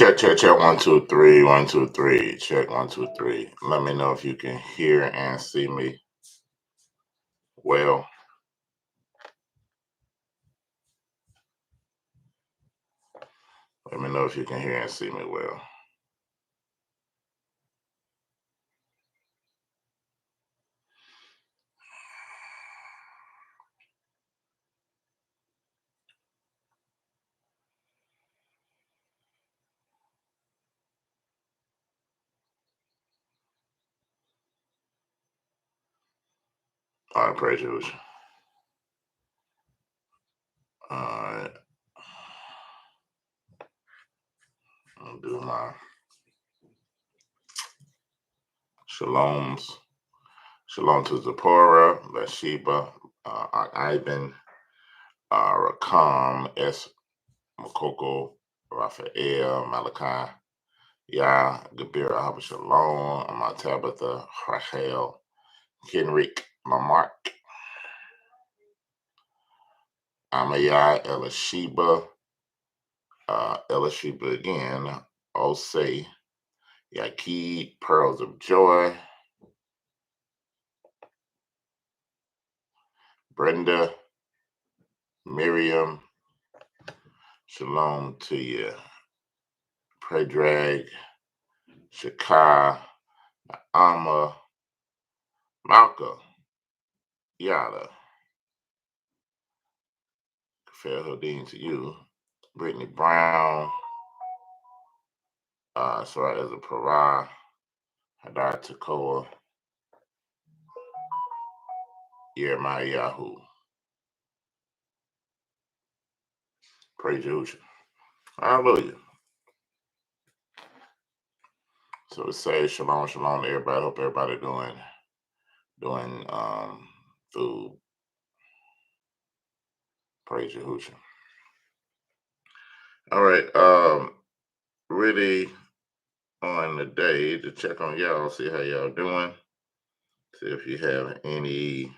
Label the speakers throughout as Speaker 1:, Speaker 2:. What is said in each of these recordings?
Speaker 1: Check, check, check. 1, 2, 3. 1, 2, 3. Check 1, 2, 3. Let me know if you can hear and see me well. Let me know if you can hear and see me well. All right, praise you. All right. I'll do my shaloms. Shalom to Zipporah, Bathsheba, Ivan, Rakam, S. Makoko, Raphael, Malachi, Yah, Gabir, Abba Shalom, Tabitha, Rachel, Henrik, Mark, Amayah, Elisheba, Elisheba again, Osei, Yaqub, Pearls of Joy, Brenda, Miriam, Shalom to you, Predrag, Shakar, Amma, Malka, Yada, Fair Houdin to you, Brittany Brown, Sarah Ezra Parah, Hadar Tekoa, Jeremiah Yahoo. Praise Yahushua. Hallelujah. So it says shalom, shalom to everybody. Hope everybody doing through praise Yahushua. All right. Really on the day to check on y'all, see how y'all doing. See if you have anything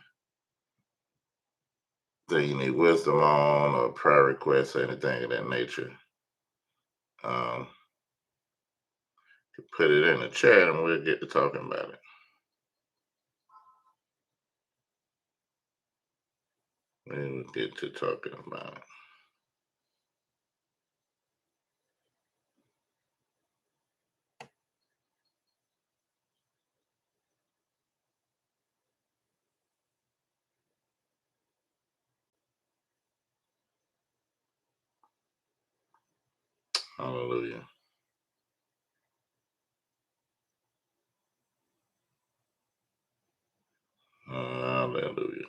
Speaker 1: you need wisdom on or prayer requests or anything of that nature. Put it in the chat and we'll get to talking about it. And we'll get to talking about it. Hallelujah. Hallelujah.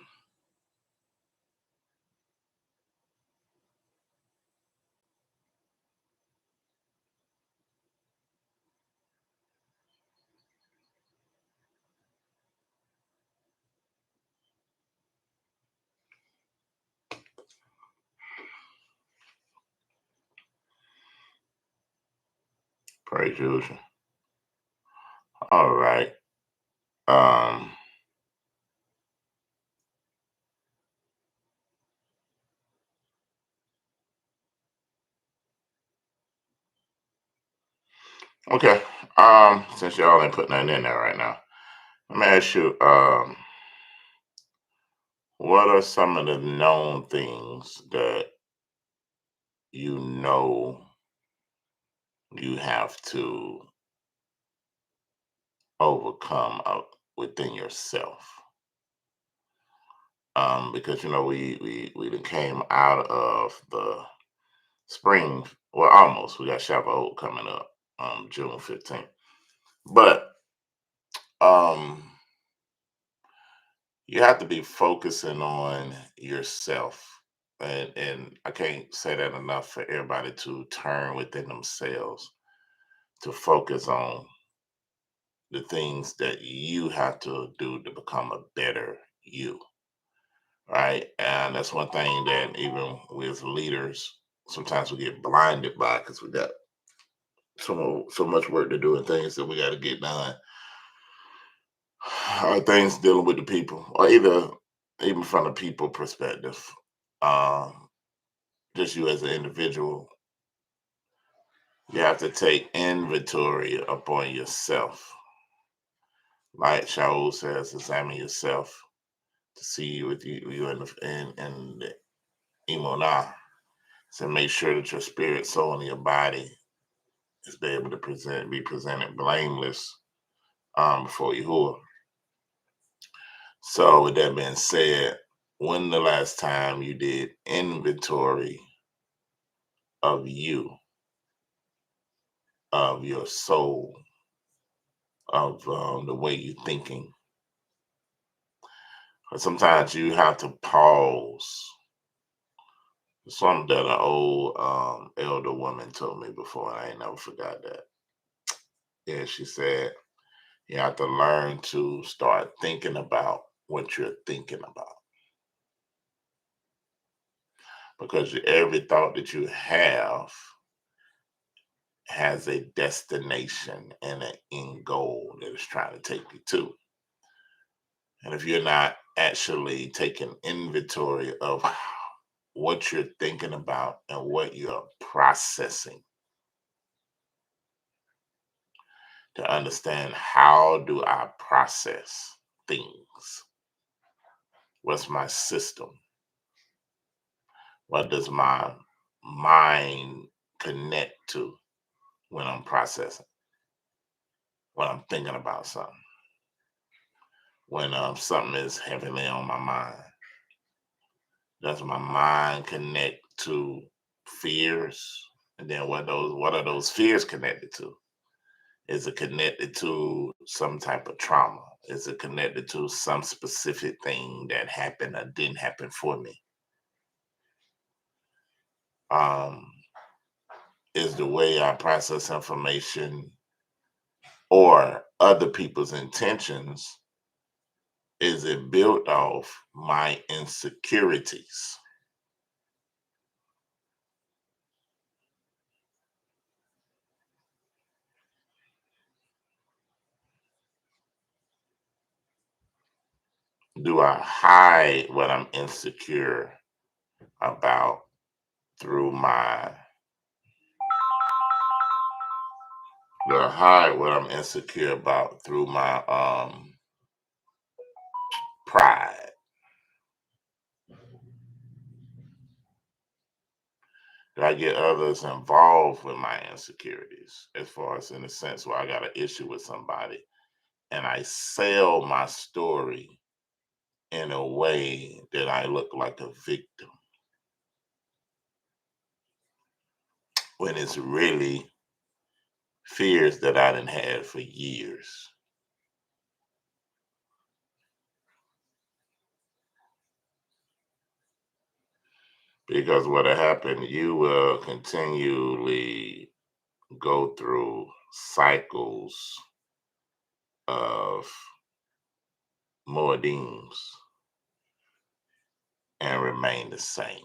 Speaker 1: Praise Yahushua. All right. Okay. Since y'all ain't putting nothing in there right now, let me ask you, what are some of the known things that you know you have to overcome within yourself? Because we done came out of the spring. Well, almost. We got Shavuot coming up, June 15th. But you have to be focusing on yourself. And I can't say that enough for everybody to turn within themselves to focus on the things that you have to do to become a better you. Right. And that's one thing that even with leaders, sometimes we get blinded by because we got so much work to do and things that we got to get done. Or things dealing with the people, or either even from the people perspective. Just you as an individual, You have to take inventory upon yourself. Like Shaul says, examine yourself to see what you in the imonah. So make sure that your spirit, soul, and your body is be able to be presented blameless before Yahuwah. So with that being said, when the last time you did inventory of you, of your soul, of the way you're thinking? But sometimes you have to pause. Something that an old elder woman told me before, and I ain't never forgot that. Yeah, she said you have to learn to start thinking about what you're thinking about, because every thought that you have has a destination and an end goal that it's trying to take you to. And if you're not actually taking inventory of what you're thinking about and what you're processing, to understand, how do I process things? What's my system? What does my mind connect to when I'm processing, when I'm thinking about something, when something is heavily on my mind? Does my mind connect to fears? And then what are those fears connected to? Is it connected to some type of trauma? Is it connected to some specific thing that happened or didn't happen for me? Um, is the way I process information or other people's intentions, is it built off my insecurities? Do I hide what I'm insecure about through my do I hide what I'm insecure about through my pride? Do I get others involved with my insecurities, as far as in the sense where I got an issue with somebody and I sell my story in a way that I look like a victim when it's really fears that I didn't have for years? Because what'll happen, you will continually go through cycles of moedim and remain the same.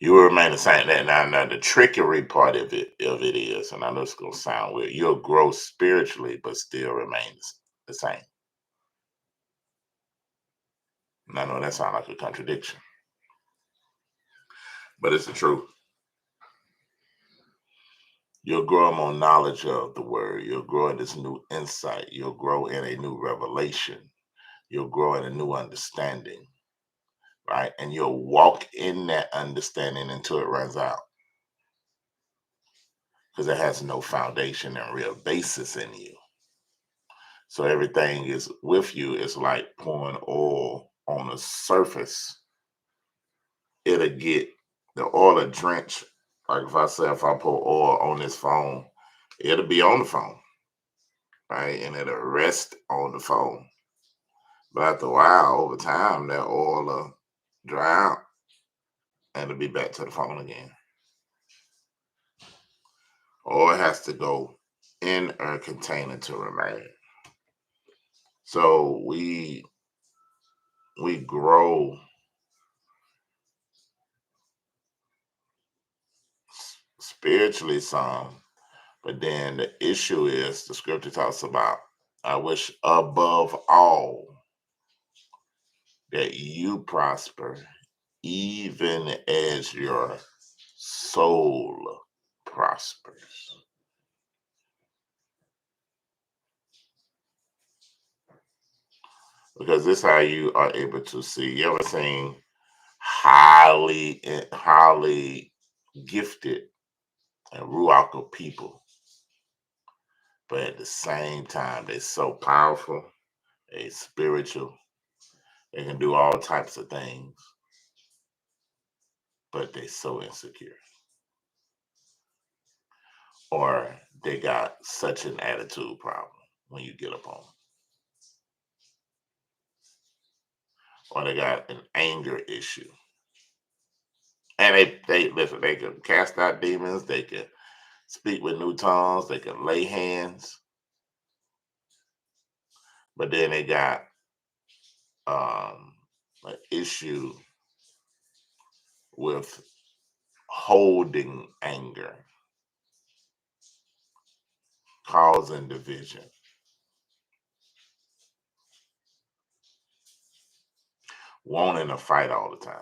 Speaker 1: You will remain the same. Now, the trickery part of it is, and I know it's gonna sound weird, you'll grow spiritually, but still remains the same. And I know that sounds like a contradiction, but it's the truth. You'll grow more knowledge of the word. You'll grow in this new insight. You'll grow in a new revelation. You'll grow in a new understanding, right? And you'll walk in that understanding until it runs out, because it has no foundation and real basis in you. So everything is with you. It's like pouring oil on the surface. It'll get the oil will drench. Like if I say, if I pour oil on this phone, it'll be on the phone, right? And it'll rest on the phone. But after a while, over time, that oil will dry out and it'll be back to the phone again. Or it has to go in a container to remain. So we grow spiritually some, but then the issue is the scripture talks about, I wish above all that you prosper, even as your soul prospers. Because this is how you are able to see. You ever seen highly gifted and ruach people, but at the same time, they're so powerful, they spiritual, they can do all types of things, but they so insecure. Or they got such an attitude problem when you get up on them. Or they got an anger issue. And they listen, they can cast out demons, they can speak with new tongues, they can lay hands, but then they got um an issue with holding anger, causing division, wanting to fight all the time.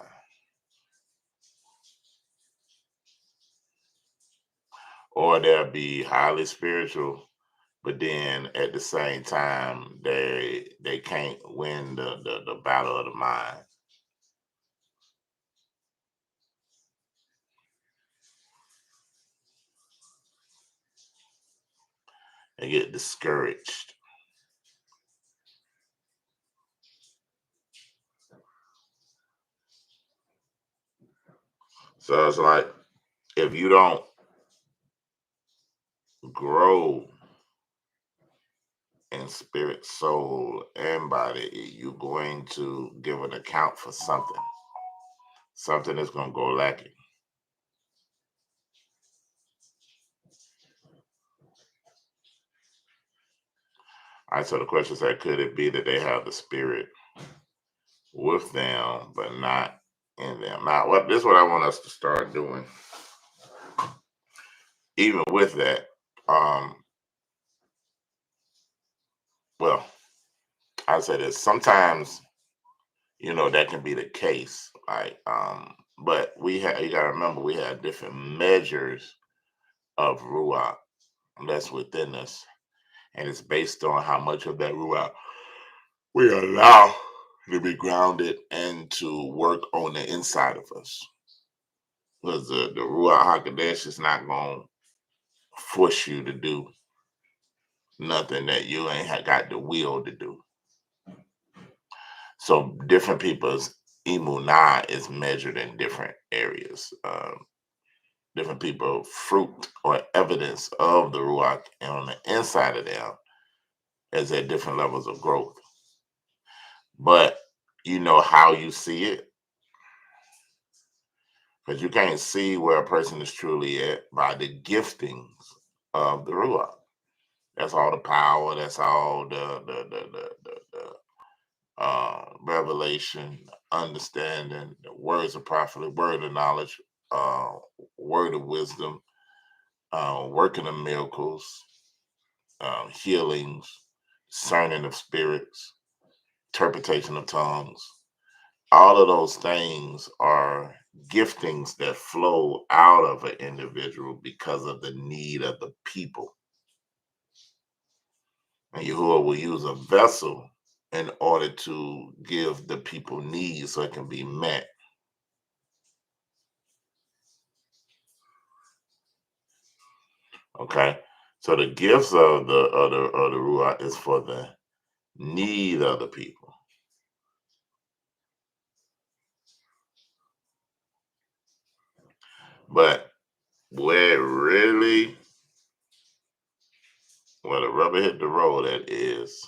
Speaker 1: Or they'll be highly spiritual, but then at the same time they can't win the battle of the mind. They get discouraged. So it's like if you don't grow in spirit, soul, and body, you're going to give an account for something. Something is going to go lacking. All right, so the question said, could it be that they have the spirit with them, but not in them? Now, what this is what I want us to start doing. Even with that, um, well, I said this. Sometimes, that can be the case. But you gotta remember we have different measures of ruach that's within us. And it's based on how much of that ruach we allow to be grounded and to work on the inside of us. Because the Ruach HaKodesh is not going to force you to do nothing that you ain't got the will to do. So different people's imunah is measured in different areas. Different people fruit or evidence of the Ruach and on the inside of them is at different levels of growth. But you know how you see it, because you can't see where a person is truly at by the giftings of the Ruach. That's all the power. That's all the revelation, understanding, the words of prophet, word of knowledge, uh, word of wisdom, working of miracles, healings, discerning of spirits, interpretation of tongues. All of those things are giftings that flow out of an individual because of the need of the people. And Yahuwah will use a vessel in order to give the people needs so it can be met. Okay. So the gifts of the Ruach is for the need of the people. But where it really where the rubber hit the road that is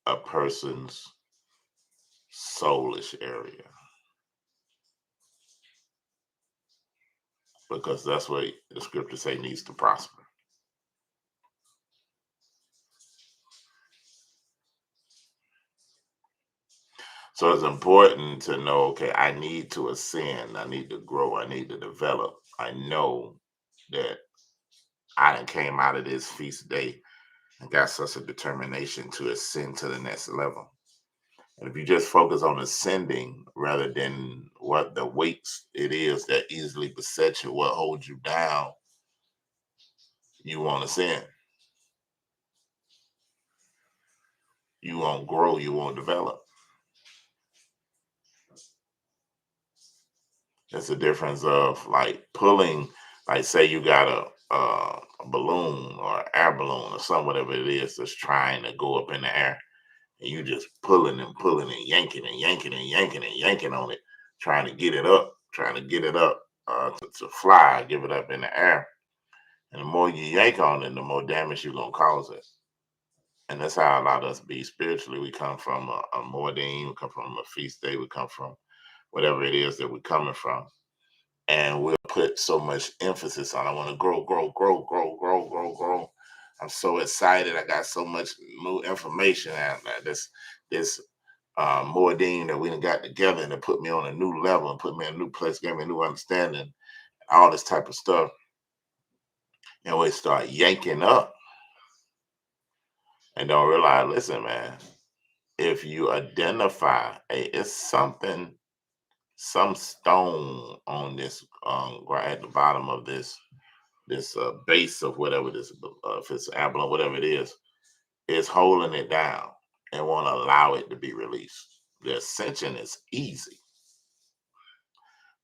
Speaker 1: a person's soulish area. Because that's what the scripture say needs to prosper. So it's important to know, okay, I need to ascend, I need to grow, I need to develop. I know that I done came out of this feast day and got such a determination to ascend to the next level. And if you just focus on ascending rather than what the weights it is that easily beset you, what holds you down, you won't ascend. You won't grow. You won't develop. It's a difference of like pulling, like say you got a balloon or air balloon or something, whatever it is that's trying to go up in the air, and you just pulling and yanking and yanking and yanking and yanking on it, trying to get it up, to fly, give it up in the air. And the more you yank on it, the more damage you're gonna cause it. And that's how a lot of us be spiritually. We come from a Mordim, we come from a feast day, we come from whatever it is that we're coming from. And we'll put so much emphasis on I want to grow, grow, grow, grow, grow, grow, grow. I'm so excited. I got so much new information and this Mordim that we done got together and it put me on a new level and put me in a new place, gave me a new understanding, all this type of stuff. And we start yanking up and don't realize, listen, man, if you identify, hey, it's something, some stone on this right at the bottom of this base of whatever this, if it's apple or whatever it is holding it down and won't allow it to be released. The ascension is easy,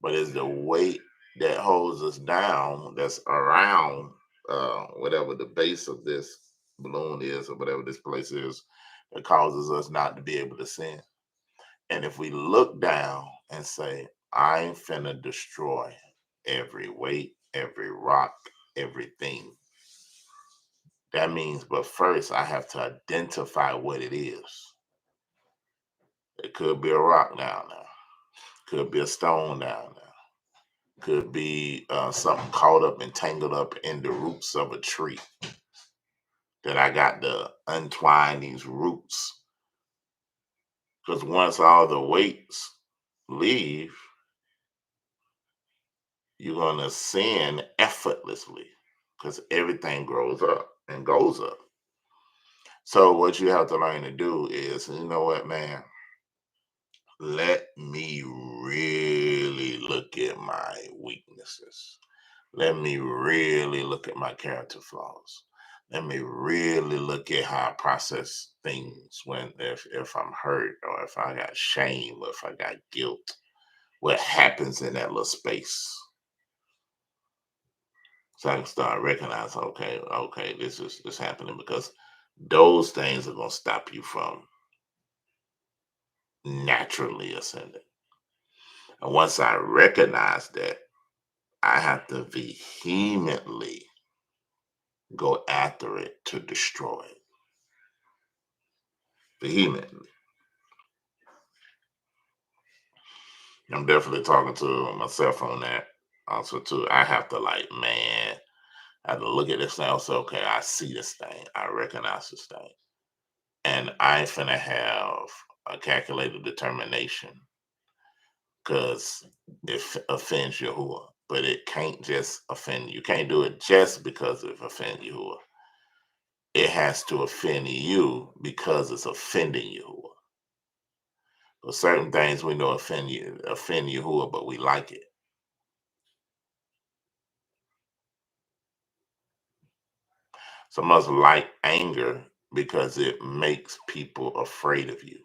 Speaker 1: but it's the weight that holds us down that's around whatever the base of this balloon is or whatever this place is that causes us not to be able to ascend. And if we look down and say, I'm finna destroy every weight, every rock, everything, that means, but first I have to identify what it is. It could be a rock down there, could be a stone down there, could be something caught up and tangled up in the roots of a tree that I got to untwine these roots. Because once all the weights leave, you're going to ascend effortlessly because everything grows up and goes up. So, what you have to learn to do is, you know what, man, let me really look at my weaknesses. Let me really look at my character flaws. Let me really look at how I process things when if I'm hurt or if I got shame or if I got guilt. What happens in that little space? So I can start recognizing, okay, this happening because those things are gonna stop you from naturally ascending. And once I recognize that, I have to vehemently go after it to destroy it. Vehemently. I'm definitely talking to myself on that. Also, too, I have to like, man, I have to look at this thing and say, okay, I see this thing. I recognize this thing. And I ain't finna have a calculated determination because it offends Yahuwah. But it can't just offend you. You can't do it just because it offends Yahuwah. It has to offend you because it's offending Yahuwah. So certain things we know offend Yahuwah, but we like it. Some of us like anger because it makes people afraid of you.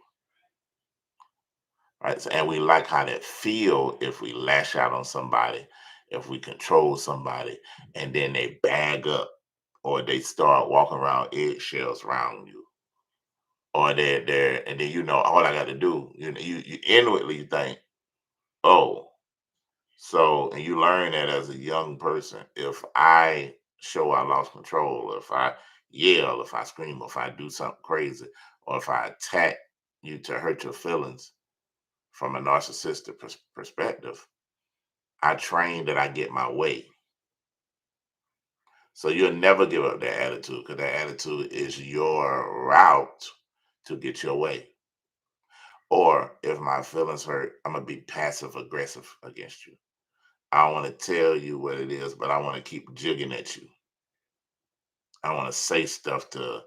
Speaker 1: Right. So, and we like how that feel if we lash out on somebody, if we control somebody, and then they bag up or they start walking around eggshells around you. Or they're there, and then all I got to do, you inwardly think, oh, so, and you learn that as a young person, if I show I lost control, if I yell, if I scream, if I do something crazy, or if I attack you to hurt your feelings from a narcissistic perspective, I train that I get my way. So you'll never give up that attitude because that attitude is your route to get your way. Or if my feelings hurt, I'm going to be passive aggressive against you. I don't want to tell you what it is, but I want to keep jigging at you. I want to say stuff to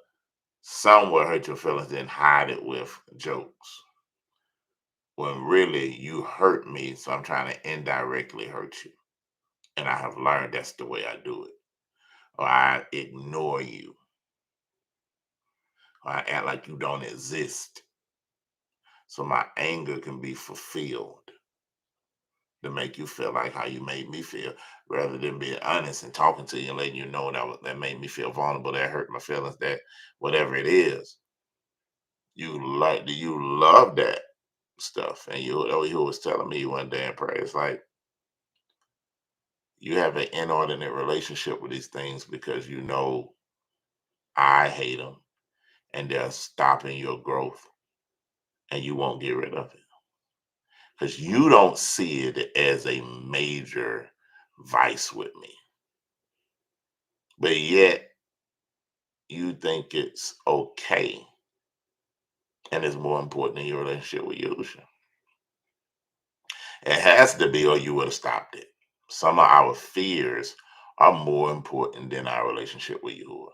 Speaker 1: Some will hurt your feelings and hide it with jokes. When really you hurt me, so I'm trying to indirectly hurt you. And I have learned that's the way I do it. Or I ignore you. Or I act like you don't exist. So my anger can be fulfilled to make you feel like how you made me feel, rather than being honest and talking to you and letting you know that made me feel vulnerable, that hurt my feelings, that whatever it is, you love that stuff. And he was telling me one day in prayer, it's like you have an inordinate relationship with these things because you know I hate them and they're stopping your growth and you won't get rid of it because you don't see it as a major vice with me. But yet you think it's okay and it's more important than your relationship with Yahusha. It has to be, or you would have stopped it. Some of our fears are more important than our relationship with Yahuwah.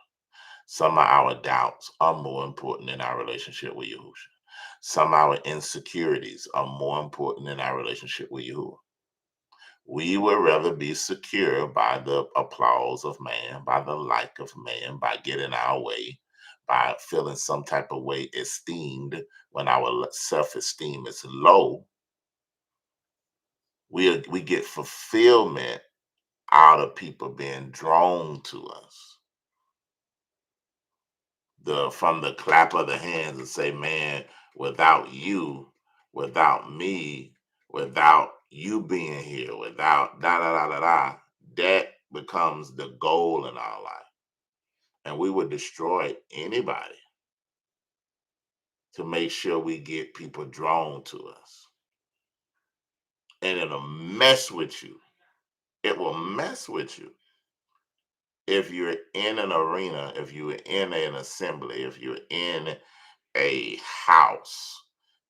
Speaker 1: Some of our doubts are more important than our relationship with Yahusha. Some of our insecurities are more important than our relationship with Yahuwah. We would rather be secure by the applause of man, by the like of man, by getting our way, by feeling some type of way esteemed when our self-esteem is low. We get fulfillment out of people being drawn to us. From the clap of the hands and say, man, without you, without me, without you being here, without da da da da da, that becomes the goal in our life. And we would destroy anybody to make sure we get people drawn to us. And it'll mess with you. It will mess with you if you're in an arena, if you're in an assembly, if you're in a house,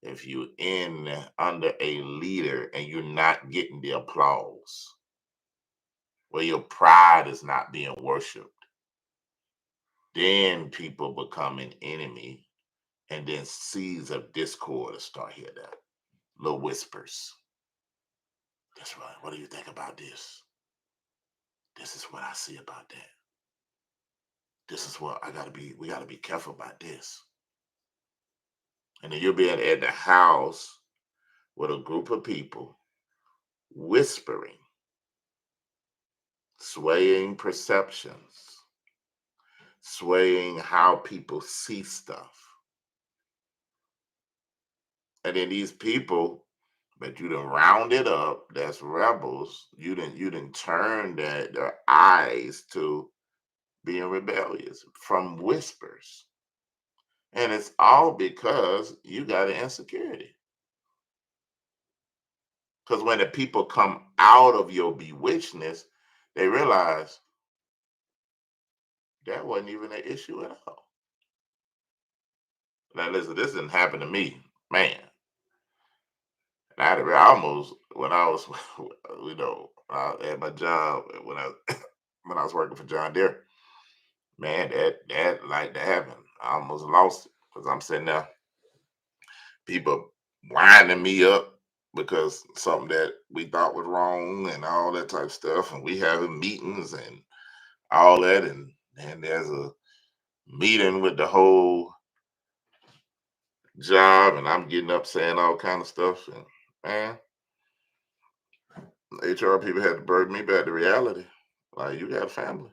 Speaker 1: if you're in under a leader and you're not getting the applause, where your pride is not being worshiped, then people become an enemy, and then seeds of discord will start hearing that. Little whispers. That's right. What do you think about this? This is what I see about that. This is what we gotta be careful about this. And then you'll be at the house with a group of people whispering, swaying perceptions, swaying how people see stuff. And then these people that you done rounded up, that's rebels, you didn't turn their eyes to being rebellious from whispers. And it's all because you got an insecurity. Because when the people come out of your bewitchedness, they realize that wasn't even an issue at all. Now listen, this didn't happen to me, man. And I almost when I was, at my job when I when I was working for John Deere, man, that like that happened. I almost lost it because I'm sitting there, people winding me up because something that we thought was wrong and all that type of stuff, and we having meetings and all that, and there's a meeting with the whole job, and I'm getting up saying all kind of stuff, and man, HR people had to bring me back to reality. Like, you got a family.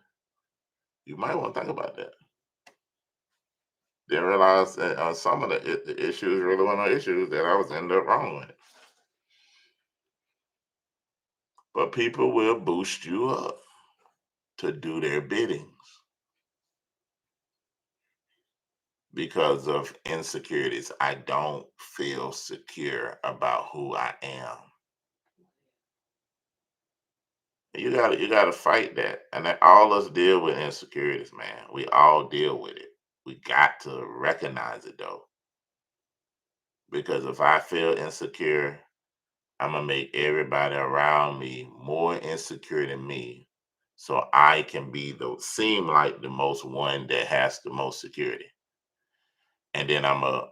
Speaker 1: You might want to think about that. Didn't realize that some of the issues really weren't no issues that I was ended up wrong with. But people will boost you up to do their biddings because of insecurities. I don't feel secure about who I am. You gotta fight that. And that all us deal with insecurities, man. We all deal with it. We got to recognize it though. Because if I feel insecure, I'm gonna make everybody around me more insecure than me. So I can seem like the most one that has the most security. and then I'm a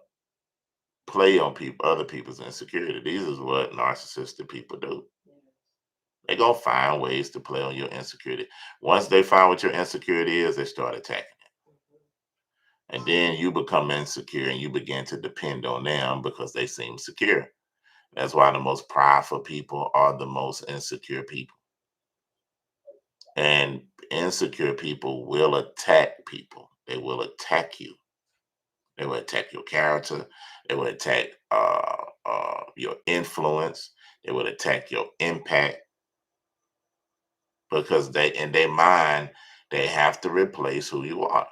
Speaker 1: play on people, other people's insecurity. These is what narcissistic people do. They gonna find ways to play on your insecurity. Once they find what your insecurity is, they start attacking it. And then you become insecure and you begin to depend on them because they seem secure. That's why the most prideful people are the most insecure people. And insecure people will attack people. They will attack you. They will attack your character. They will attack your influence. They will attack your impact because they, in their mind, they have to replace who you are.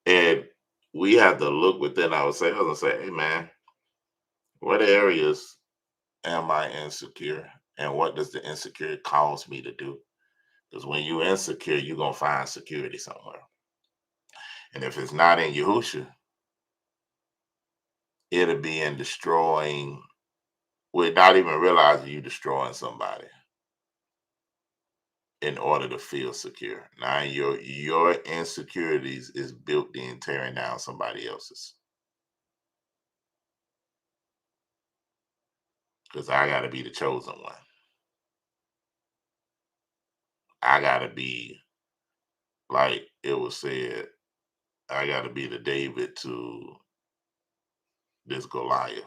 Speaker 1: And we have to look within ourselves and say, hey, man, what areas am I insecure? And what does the insecurity cause me to do? Because when you're insecure, you're going to find security somewhere. And if it's not in Yahusha, it'll be in destroying, without even realizing you destroying somebody in order to feel secure. Now your insecurities is built in tearing down somebody else's. Because I gotta be the chosen one. I gotta be, like it was said, I gotta be the David to this Goliath.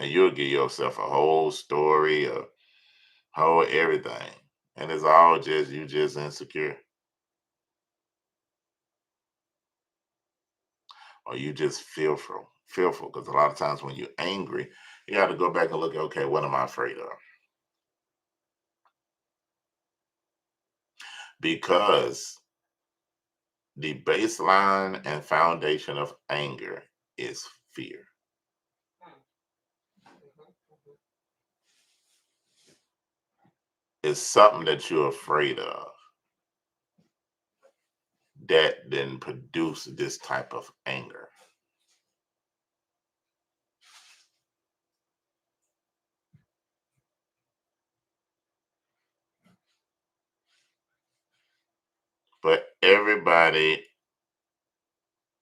Speaker 1: And you'll give yourself a whole story, a whole everything. And it's all just you just insecure. Or you just fearful. Fearful. Because a lot of times when you're angry, you gotta go back and look at, okay, what am I afraid of? Because the baseline and foundation of anger is fear. It's something that you're afraid of that then produce this type of anger. But everybody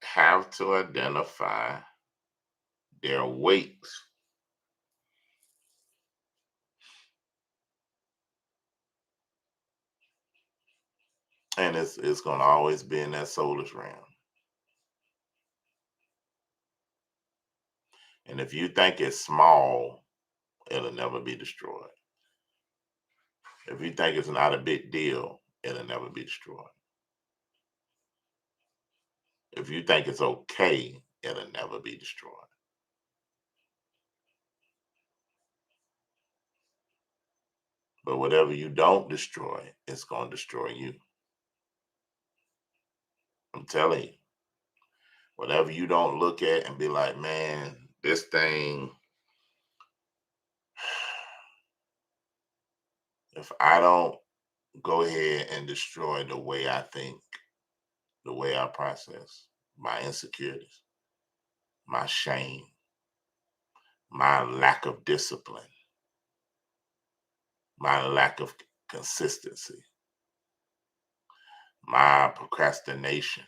Speaker 1: have to identify their weights. And it's gonna always be in that soulless realm. And if you think it's small, it'll never be destroyed. If you think it's not a big deal, it'll never be destroyed. If you think it's okay, it'll never be destroyed. But whatever you don't destroy, it's going to destroy you. I'm telling you, whatever you don't look at and be like, man, this thing, if I don't go ahead and destroy the way I think, the way I process, my insecurities, my shame, my lack of discipline, my lack of consistency, my procrastination,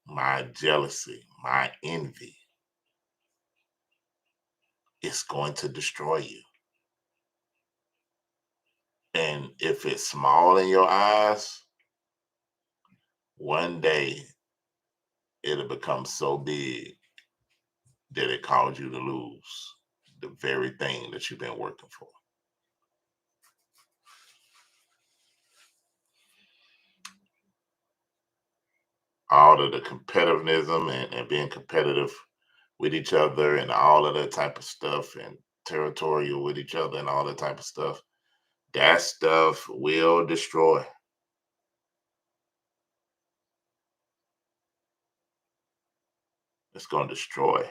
Speaker 1: my jealousy, my envy, it's going to destroy you. And if it's small in your eyes, one day it'll become so big that it caused you to lose the very thing that you've been working for. All of the competitiveness and being competitive with each other and all of that type of stuff and territorial with each other and all that type of stuff, that stuff will destroy. It's going to destroy.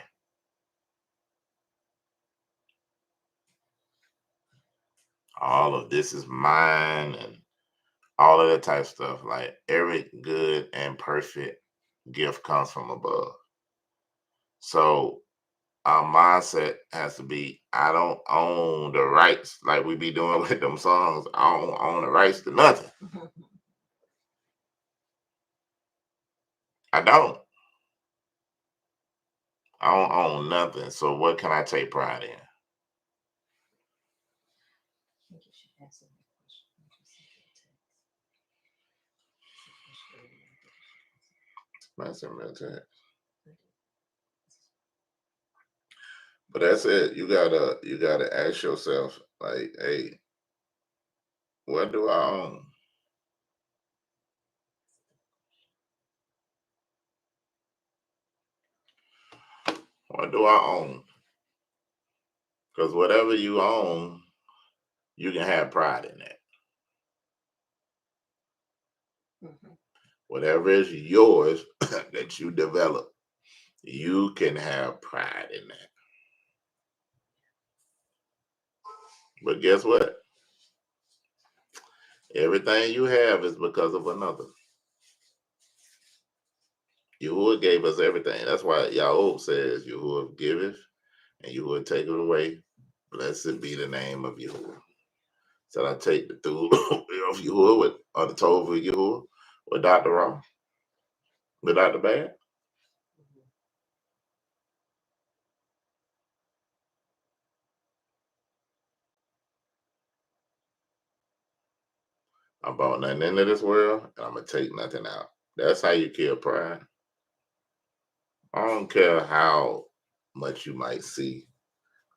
Speaker 1: All of this is mine and all of that type of stuff. Like every good and perfect gift comes from above. So our mindset has to be, I don't own the rights like we be doing with them songs. I don't own the rights to nothing. I don't. I don't own nothing. So what can I take pride in? That's a real tech. But that's it. You gotta ask yourself, like, hey, what do I own? What do I own? Because whatever you own, you can have pride in that. Whatever is yours that you develop, you can have pride in that. But guess what? Everything you have is because of another. Yahuwah gave us everything. That's why Yahweh says, Yahuwah giveth and Yahuwah taketh away. Blessed be the name of Yahuwah. So I take the tool of Yahuwah with, or the Tov of Yahuwah with Dr. Raw, with Dr. Bad. I brought nothing into this world and I'm going to take nothing out. That's how you kill pride. I don't care how much you might see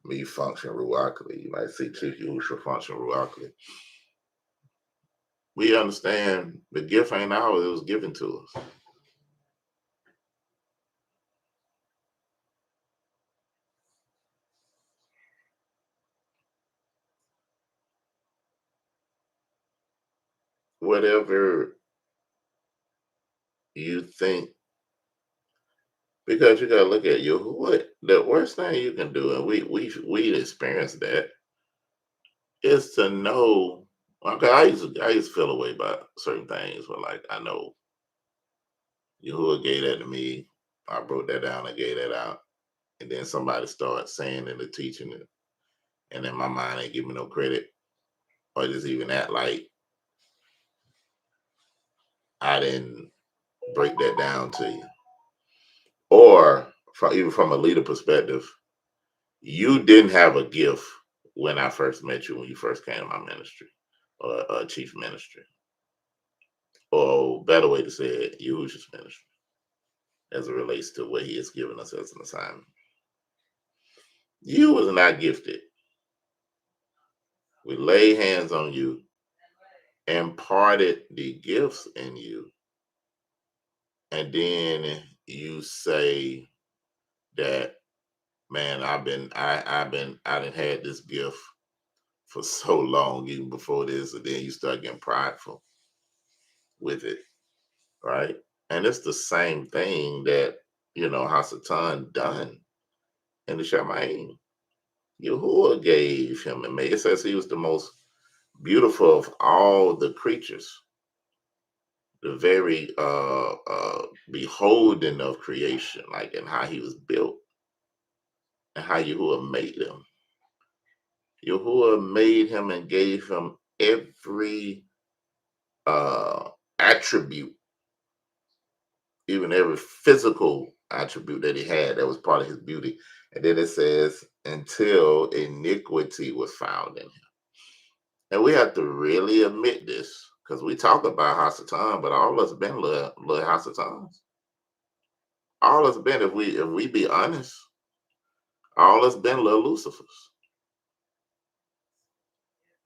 Speaker 1: me function ruacally. You might see Chief Yahushua function ruacally. We understand the gift ain't ours, it was given to us. Whatever you think, because you gotta look at you. What the worst thing you can do, and we experienced that, is to know. Okay, I used to feel away about certain things, but like I know Yahuwah gave that to me. I broke that down. I gave that out, and then somebody started saying it and teaching it, and then my mind ain't giving me no credit, or just even act like I didn't break that down to you, or even from a leader perspective, you didn't have a gift when I first met you, when you first came to my ministry, or chief ministry, or better way to say it, Yahushua's ministry, as it relates to what he has given us as an assignment. You was not gifted. We laid hands on you, imparted the gifts in you, and then you say that, man, I didn't had this gift for so long, even before this, and then you start getting prideful with it, right? And it's the same thing that, Hasatan done in the Shemaim. Yahuwah gave him and made. It says he was the most beautiful of all the creatures, the very beholding of creation, like and how he was built and how Yahuwah made him. Yahuwah made him and gave him every attribute, even every physical attribute that he had that was part of his beauty. And then it says, until iniquity was found in him. And we have to really admit this, because we talk about Hasatan, but all of us been little Hasatans. All of us been, if we be honest, all of us been little Lucifers.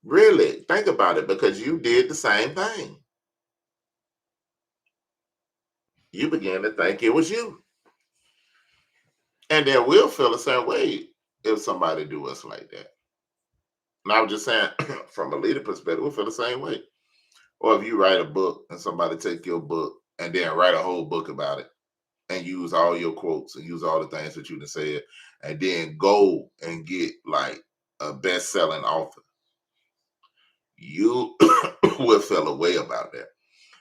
Speaker 1: Really, think about it, because you did the same thing. You began to think it was you. And then we'll feel the same way if somebody do us like that. And I was just saying, from a leader perspective, we'll feel the same way. Or if you write a book and somebody take your book and then write a whole book about it and use all your quotes and use all the things that you done said, and then go and get like a best-selling author, you will feel a way about that.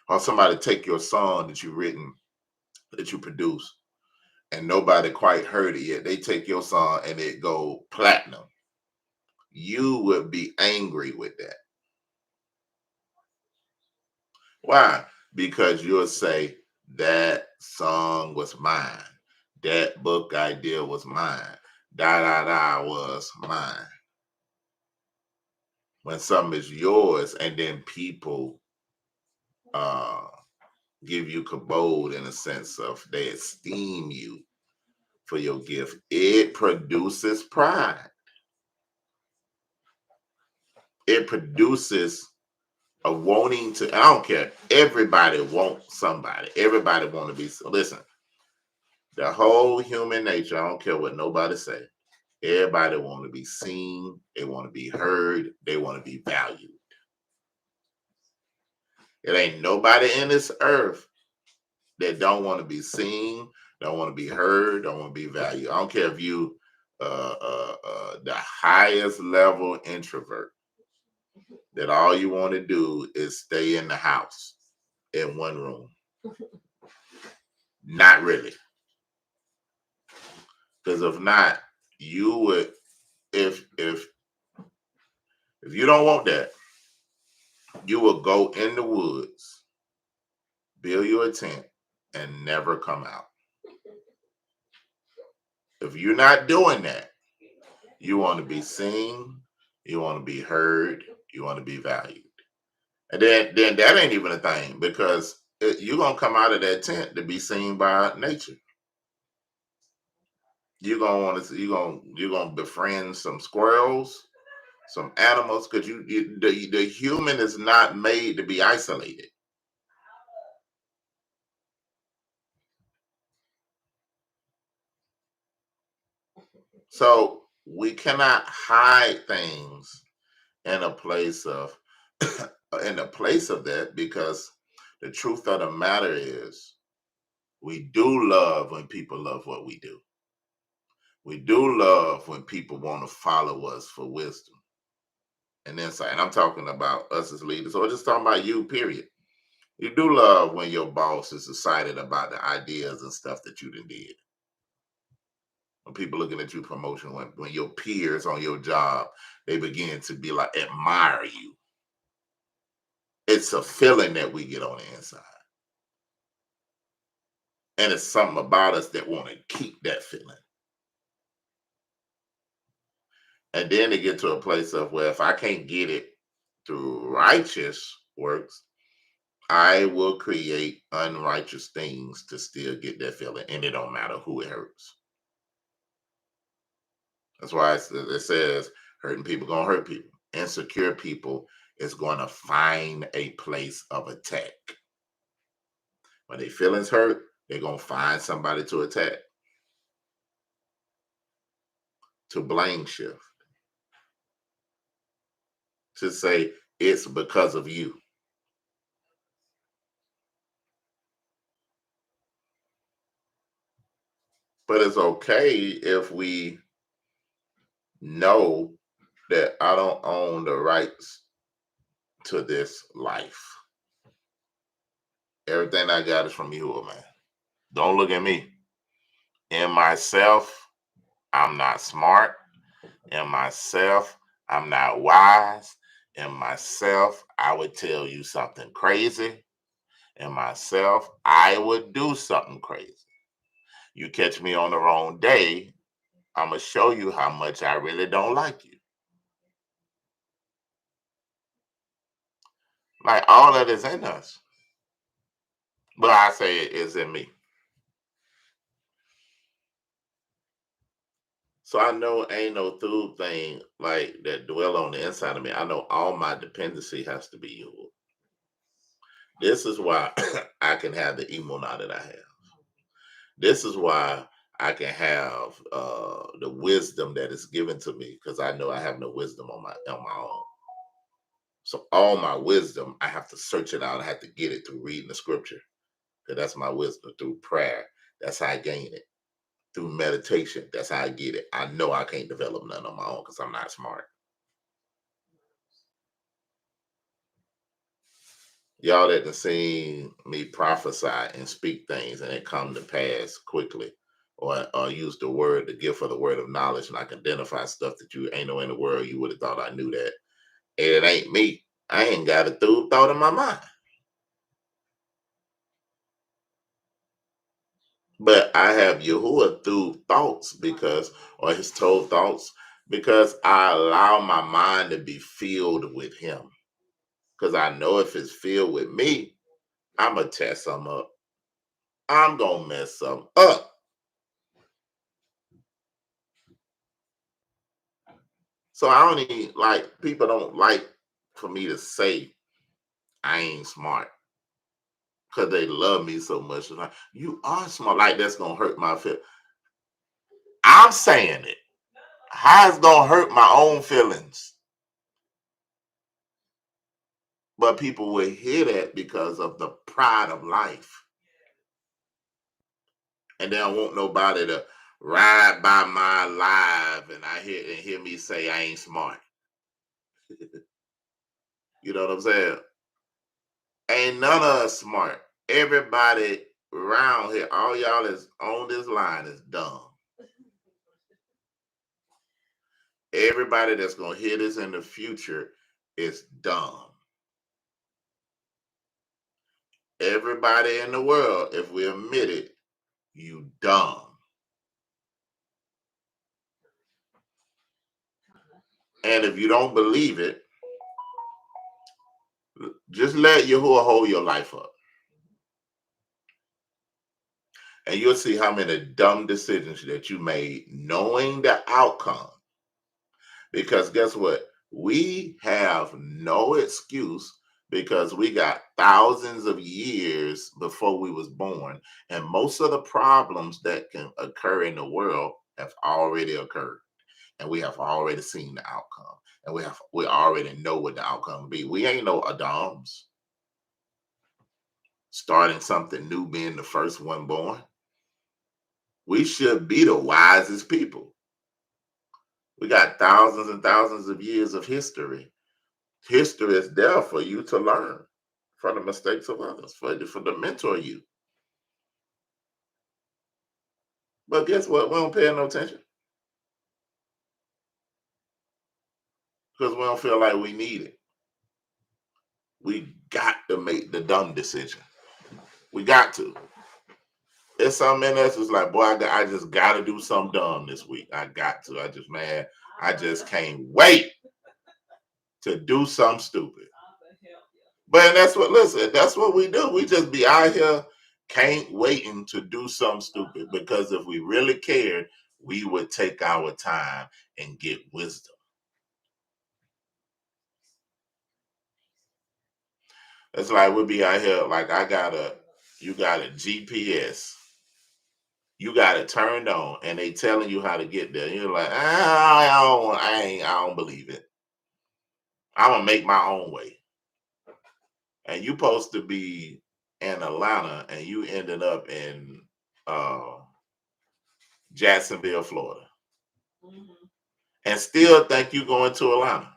Speaker 1: Or somebody take your song that you written, that you produce, and nobody quite heard it yet. They take your song and it go platinum. You would be angry with that. Why? Because you'll say that song was mine. That book idea was mine. Da da da was mine. When something is yours and then people uh give you kabod in a sense of they esteem you for your gift, it produces pride. It produces a wanting to, I don't care. Everybody wants somebody. Everybody want to be, listen, the whole human nature, I don't care what nobody say. Everybody want to be seen. They want to be heard. They want to be valued. It ain't nobody in this earth that don't want to be seen, don't want to be heard, don't want to be valued. I don't care if you the highest level introvert that all you want to do is stay in the house in one room. Not really. Because if not, you would if you don't want that, you will go in the woods, build you a tent, and never come out. If you're not doing that, you want to be seen, you want to be heard, you want to be valued. And then that ain't even a thing because you're gonna come out of that tent to be seen by nature. You're gonna want to you're gonna befriend some squirrels, some animals, because the human is not made to be isolated. So we cannot hide things in a place of in a place of that because the truth of the matter is we do love when people love what we do. We do love when people want to follow us for wisdom and insight. And I'm talking about us as leaders, or just talking about you, period. You do love when your boss is excited about the ideas and stuff that you done did. When people looking at you promotion, when your peers on your job, they begin to be like admire you. It's a feeling that we get on the inside. And it's something about us that want to keep that feeling. And then to get to a place of where if I can't get it through righteous works, I will create unrighteous things to still get that feeling. And it don't matter who it hurts. That's why it says hurting people gonna hurt people. Insecure people is going to find a place of attack. When their feelings hurt, they're gonna find somebody to attack, to blame shift, to say it's because of you. But it's okay if we know that I don't own the rights to this life. Everything I got is from you, oh, man. Don't look at me. In myself, I'm not smart. In myself, I'm not wise. In myself, I would tell you something crazy. In myself, I would do something crazy. You catch me on the wrong day, I'm going to show you how much I really don't like you. Like all that is in us. But I say it is in me. So I know ain't no through thing like that dwell on the inside of me. I know all my dependency has to be yours. This is why I can have the emo now that I have. This is why I can have the wisdom that is given to me because I know I have no wisdom on my own. So all my wisdom, I have to search it out. I have to get it through reading the scripture because that's my wisdom through prayer. That's how I gain it. Through meditation, that's how I get it. I know I can't develop none on my own because I'm not smart. Y'all that done seen me prophesy and speak things and it come to pass quickly or use the word, the gift of the word of knowledge, and I can identify stuff that you ain't know in the world. You would have thought I knew that. And it ain't me. I ain't got a thought in my mind. But I have Yahuwah through thoughts or his told thoughts, because I allow my mind to be filled with him. Because I know if it's filled with me, I'm going to tear some up. I'm going to mess some up. So I don't even like, people don't like for me to say I ain't smart because they love me so much. Like, you are smart. Like, that's going to hurt my feelings. I'm saying it. How it's going to hurt my own feelings? But people will hear that because of the pride of life. And they don't want nobody to ride by my live and hear me say I ain't smart. You know what I'm saying? Ain't none of us smart. Everybody around here, all y'all is on this line is dumb. Everybody that's gonna hear this in the future is dumb. Everybody in the world, if we admit it, you dumb. And if you don't believe it, just let Yahuwah hold your life up. And you'll see how many dumb decisions that you made knowing the outcome. Because guess what? We have no excuse because we got thousands of years before we was born. And most of the problems that can occur in the world have already occurred. And we have already seen the outcome. And we already know what the outcome will be. We ain't no Adams starting something new, being the first one born. We should be the wisest people. We got thousands and thousands of years of history. History is there for you to learn from the mistakes of others, for to mentor you. But guess what? We don't pay no attention because we don't feel like we need it. We got to make the dumb decision. We got to. There's something in us that's like, boy, I just got to do something dumb this week. I got to. I just can't wait to do something stupid. But that's what we do. We just be out here can't waiting to do something stupid, because if we really cared, we would take our time and get wisdom. It's like we'll be out here like you got a GPS. You got it turned on and they telling you how to get there. You're like, I don't believe it. I'm gonna make my own way. And you supposed to be in Atlanta and you ended up in Jacksonville, Florida, and still think you going to Atlanta.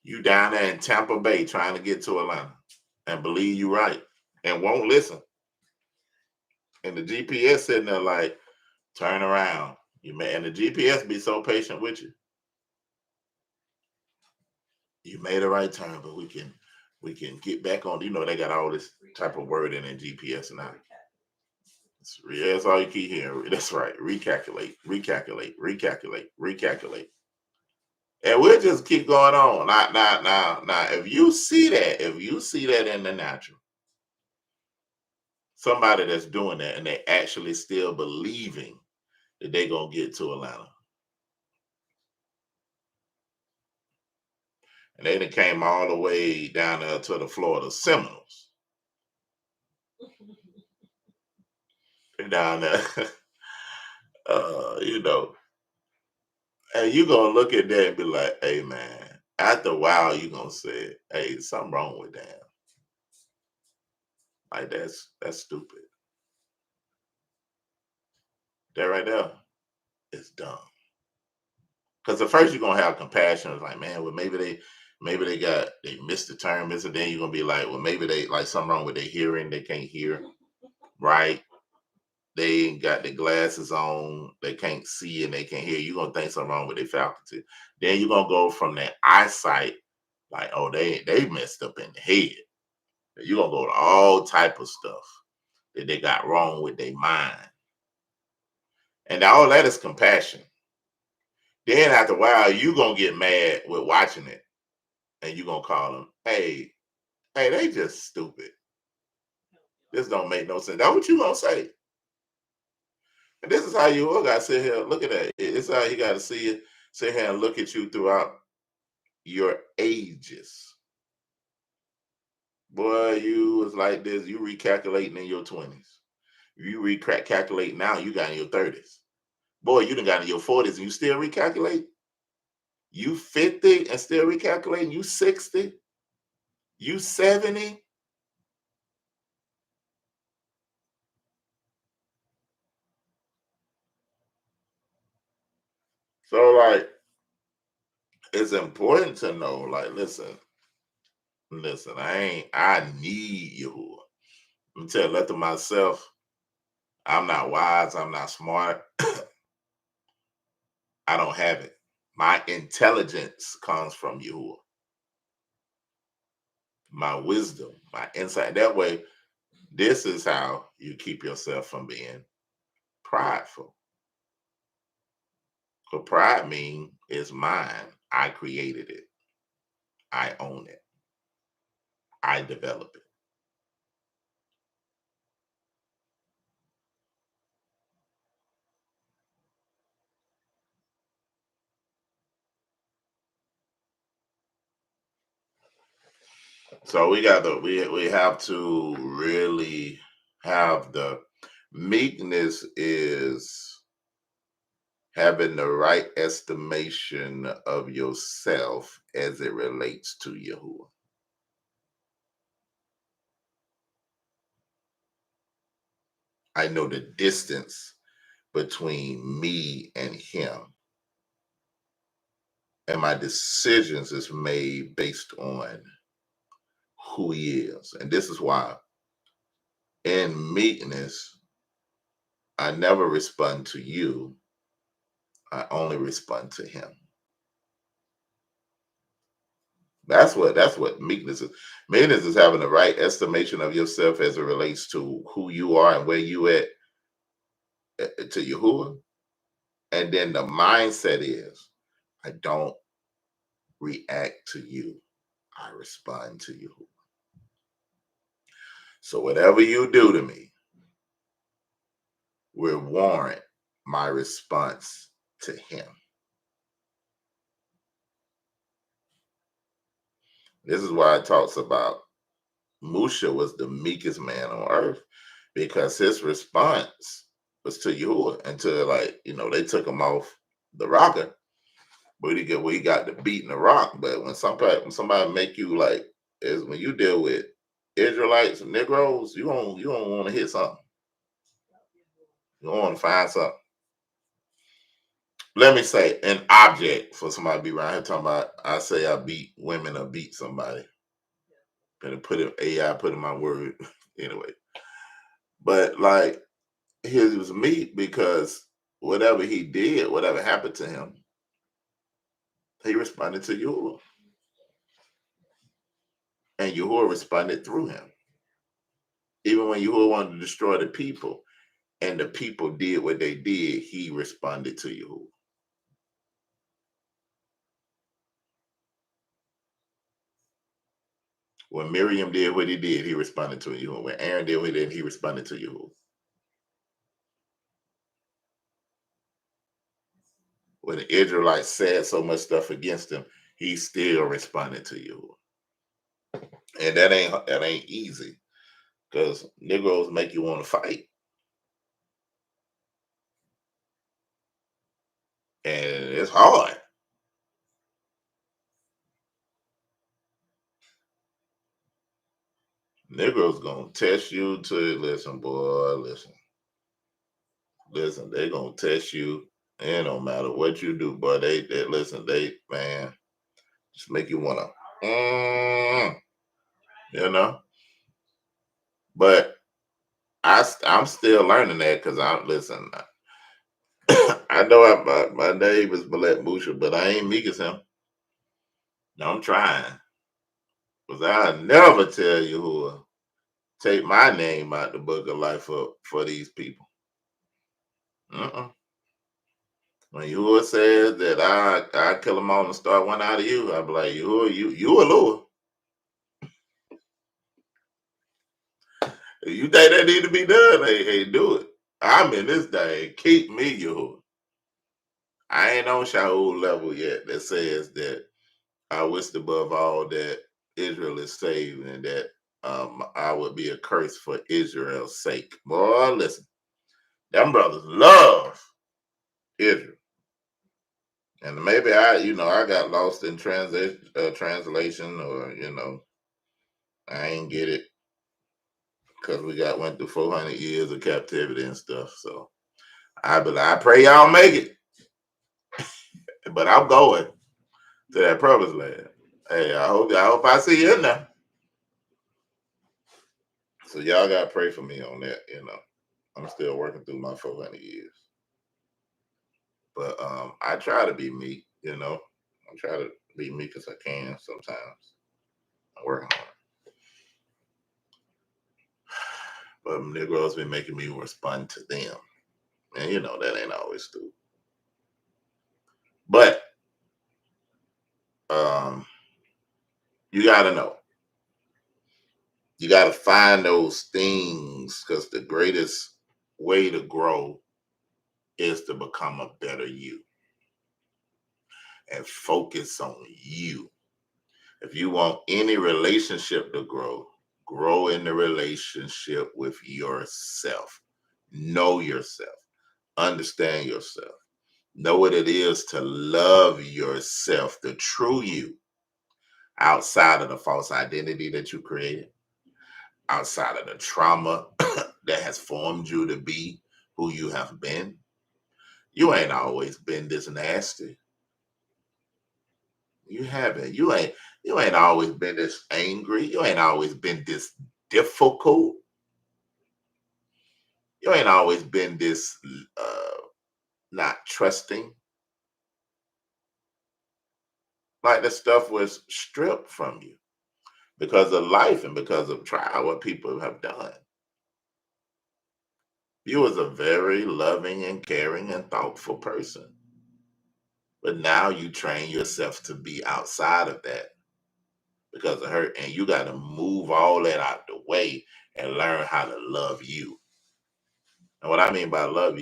Speaker 1: You down there in Tampa Bay trying to get to Atlanta and believe you right and won't listen. And the GPS sitting there like, turn around. And the GPS be so patient with you. You made a right turn, but we can get back on. You know, they got all this type of word in GPS now. That's all you keep hearing. That's right. Recalculate, recalculate, recalculate, recalculate. And we'll just keep going on. Now, if you see that in the natural, somebody that's doing that and they actually still believing that they're gonna get to Atlanta. And they done came all the way down there to the Florida Seminoles. They're down there, you know, and you gonna look at that and be like, hey man, after a while you gonna say, hey, something wrong with that. Like that's stupid. That right there is dumb. Because at first you're gonna have compassion. It's like, man, well maybe they missed the term, and then you're gonna be like, well, maybe they like something wrong with their hearing, they can't hear. right? They ain't got their glasses on, they can't see and they can't hear. You're gonna think something wrong with their faculty. Then you're gonna go from their eyesight, like, oh, they messed up in the head. You're gonna go to all type of stuff that they got wrong with their mind. And all that is compassion. Then after a while, you gonna get mad with watching it and you're gonna call them, hey, they just stupid. This don't make no sense. That's what you gonna say. And this is how you all gotta sit here and look at that. It's how you gotta see it, sit here and look at you throughout your ages. Boy, you was like this, you recalculating in your 20s. You recalculate now, you got in your 30s. Boy, you done got in your 40s and you still recalculate. You 50 and still recalculating. You 60, you 70. So like it's important to know, like, listen, I need you. I'm telling that to myself. I'm not wise, I'm not smart, I don't have it. My intelligence comes from you, my wisdom, my insight. That way, this is how you keep yourself from being prideful. Because pride means it's mine. I created it. I own it. I develop it. So we have to really have the meekness is having the right estimation of yourself as it relates to Yahuwah. I know the distance between me and him, and my decisions is made based on who he is. And this is why in meekness, I never respond to you. I only respond to him. That's what meekness is. Meekness is having the right estimation of yourself as it relates to who you are and where you at to Yahuwah. And then the mindset is I don't react to you. I respond to you. So whatever you do to me will warrant my response to him. This is why it talks about Musha was the meekest man on earth because his response was to Yahuwah until like, they took him off the rocker. But he get where he got the beat in the rock. But when somebody make you like is when you deal with Israelites and Negroes, you don't want to hit something. You don't want to find something. Let me say an object for somebody to be around here talking about I say I beat women or beat somebody. Better put it AI put in my word anyway. But like his was meat because whatever he did, whatever happened to him, he responded to Yahuwah. And Yahuwah responded through him. Even when Yahuwah wanted to destroy the people and the people did what they did, he responded to Yahuwah. When Miriam did what he did, he responded to Yahuwah. When Aaron did what he did, he responded to Yahuwah. When the Israelites said so much stuff against him, he still responded to Yahuwah. And that ain't easy because Negroes make you want to fight. And it's hard. Negroes gonna test you to listen, boy, listen, they gonna test you. And no matter what you do, boy, they listen, they man, just make you wanna mm, you know. But I'm still learning that because I'm listen. I know my name is Ballet Musha, but I ain't meek as him. No, I'm trying. Because I'll never tell you who will take my name out the book of life for these people. Uh-uh. When Yahuwah says that I kill them all and start one out of you, I'll be like, you a Lord. If you think that need to be done, hey, do it. I'm in this day. Keep me, Yahuwah. I ain't on Shaul level yet that says that I wish above all that Israel is saved and that I would be a curse for Israel's sake. Boy, listen, them brothers love Israel. And maybe I got lost in translation, or I ain't get it because went through 400 years of captivity and stuff. So I pray y'all make it, but I'm going to that promised land. Hey, I hope I see you in there. So y'all gotta pray for me on that. I'm still working through my 400 years, but I try to be meek. I try to be meek as I can. Sometimes I'm working on it, but Negroes been making me respond to them. And that ain't always true. But um, you gotta know. You gotta find those things because the greatest way to grow is to become a better you and focus on you. If you want any relationship to grow in the relationship with yourself. Know yourself. Understand yourself. Know what it is to love yourself, the true you, outside of the false identity that you created, outside of the trauma that has formed you to be who you have been. You ain't always been this nasty. You haven't. You ain't always been this angry. You ain't always been this difficult. You ain't always been this not trusting. Like the stuff was stripped from you because of life and because of trial, what people have done. You was a very loving and caring and thoughtful person. But now you train yourself to be outside of that because of her. And you got to move all that out the way and learn how to love you. And what I mean by love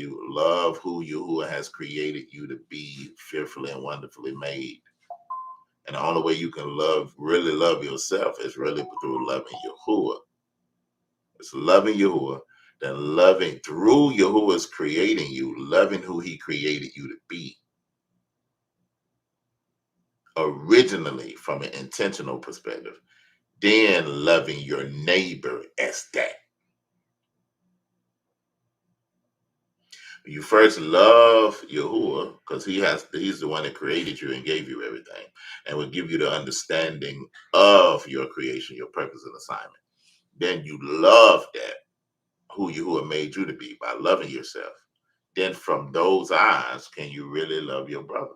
Speaker 1: who has created you to be fearfully and wonderfully made. And the only way you can really love yourself is really through loving Yahuwah. It's loving Yahuwah, then loving through Yahuwah's creating you, loving who he created you to be. Originally, from an intentional perspective, then loving your neighbor as that. You first love Yahuwah because he's the one that created you and gave you everything and will give you the understanding of your creation, your purpose and assignment. Then you love that, who Yahuwah made you to be by loving yourself. Then from those eyes, can you really love your brother?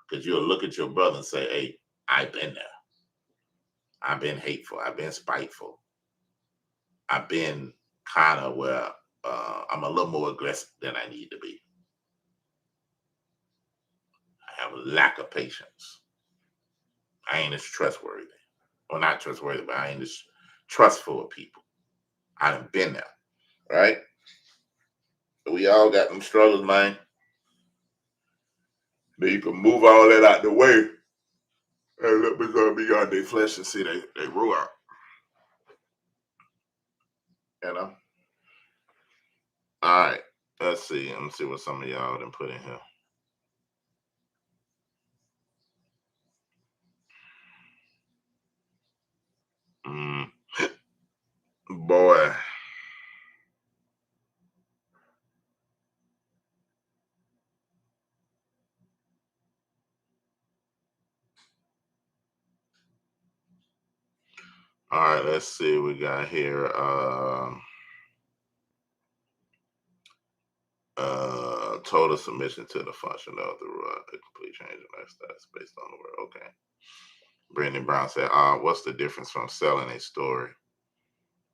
Speaker 1: Because you'll look at your brother and say, hey, I've been there. I've been hateful. I've been spiteful. I've been kind of where I'm a little more aggressive than I need to be. I have a lack of patience. I ain't as trustworthy. Well, not trustworthy, but I ain't as trustful of people. I done been there, right? We all got them struggles, man. But you can move all that out the way and look beyond their flesh and see they roar, you know? All right. Let's see. Let me see what some of y'all done put in here. Mm, boy. All right, let's see what we got here. Total submission to the function of the rod, a complete change in lifestyle is based on the word. Okay. Brandon Brown said, what's the difference from selling a story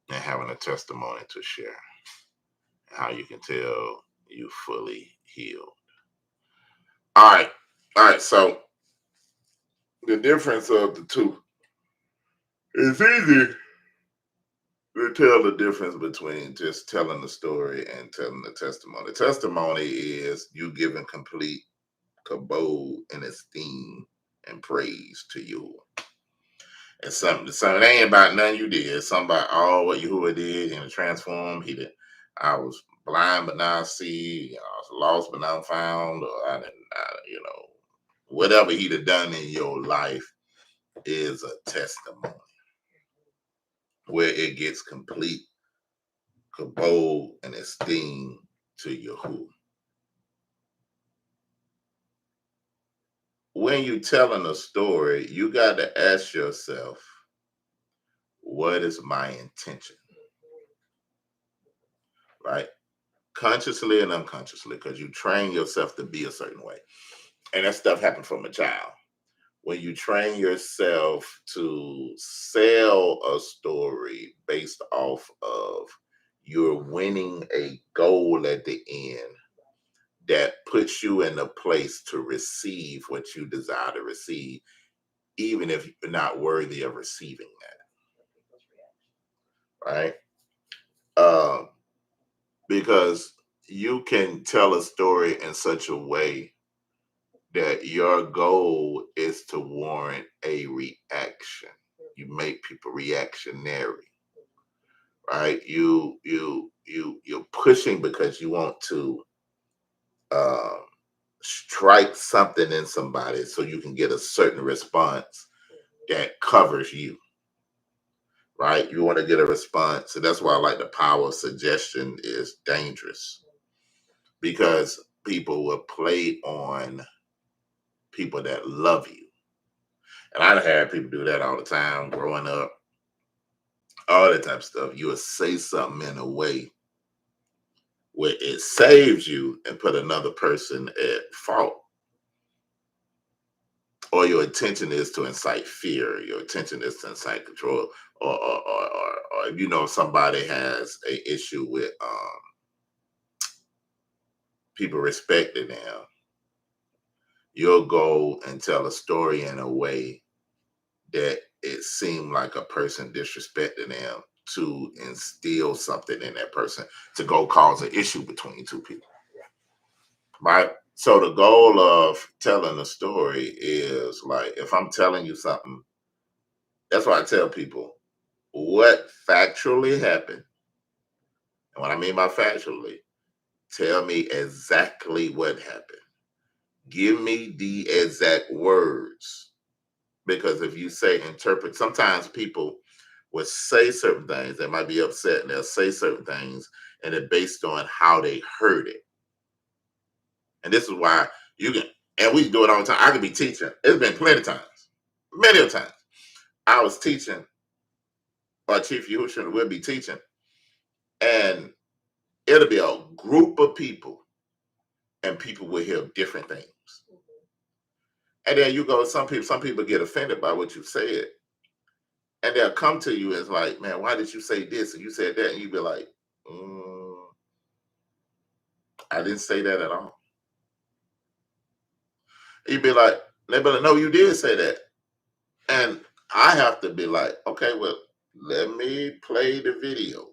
Speaker 1: and having a testimony to share? How you can tell you fully healed. All right. All right. So the difference of the two is easy to tell the difference between just telling the story and telling the testimony. Testimony is you giving complete kabod and esteem and praise to you. And something it ain't about nothing you did. It's something about all what Yahuwah did and transformed. He did. I was blind but now I see. I was lost but now I'm found. Or whatever he'd have done in your life is a testimony where it gets complete kabod and esteem to Yahuwah. When you're telling a story, you got to ask yourself, what is my intention? Right? Consciously and unconsciously, because you train yourself to be a certain way. And that stuff happened from a child. When you train yourself to sell a story based off of you're winning a goal at the end that puts you in a place to receive what you desire to receive, even if you're not worthy of receiving that, right? Um, because you can tell a story in such a way that your goal is to warrant a reaction. You make people reactionary, right? You're pushing because you want to um, strike something in somebody so you can get a certain response that covers you, right? You want to get a response. So that's why I like the power of suggestion is dangerous because people will play on people that love you. And I've had people do that all the time growing up, all that type of stuff. You will say something in a way where it saves you and put another person at fault. Or your intention is to incite fear, your intention is to incite control, or if you know somebody has a issue with people respecting them, you'll go and tell a story in a way that it seemed like a person disrespecting them to instill something in that person to go cause an issue between two people. Right? So the goal of telling a story is like if I'm telling you something, that's why I tell people what factually happened. And what I mean by factually, tell me exactly what happened. Give me the exact words. Because if you say interpret, sometimes people will say certain things, they might be upset and they'll say certain things, and it's based on how they heard it. And this is why you can, and we do it all the time. I could be teaching. It's been plenty of times, many of times. I was teaching, or Chief Yahushua will be teaching, and it'll be a group of people, and people will hear different things. And then you go, some people get offended by what you said, and they'll come to you and it's like, man, why did you say this and you said that? And you be like, mm, I didn't say that at all. You'd be like, they be like, no, you did say that. And I have to be like, okay, well, let me play the video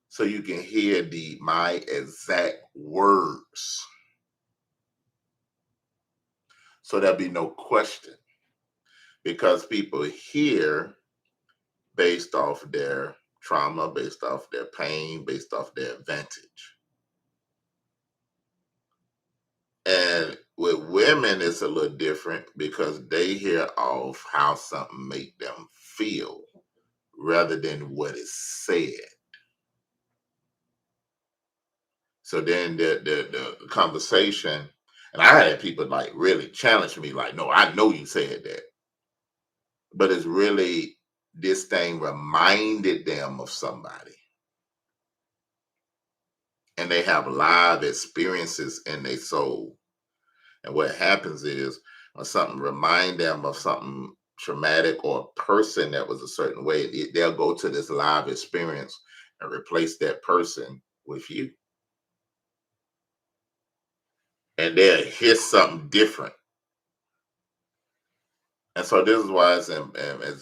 Speaker 1: so you can hear my exact words. So there'll be no question because people hear based off their trauma, based off their pain, based off their advantage. And with women, it's a little different because they hear off how something make them feel rather than what is said. So then the conversation, and I had people like really challenge me, like, no, I know you said that. But it's really this thing reminded them of somebody. and they have live experiences in their soul. And what happens is when something remind them of something traumatic or a person that was a certain way, they'll go to this live experience and replace that person with you. And they'll hear something different. And so this is why it's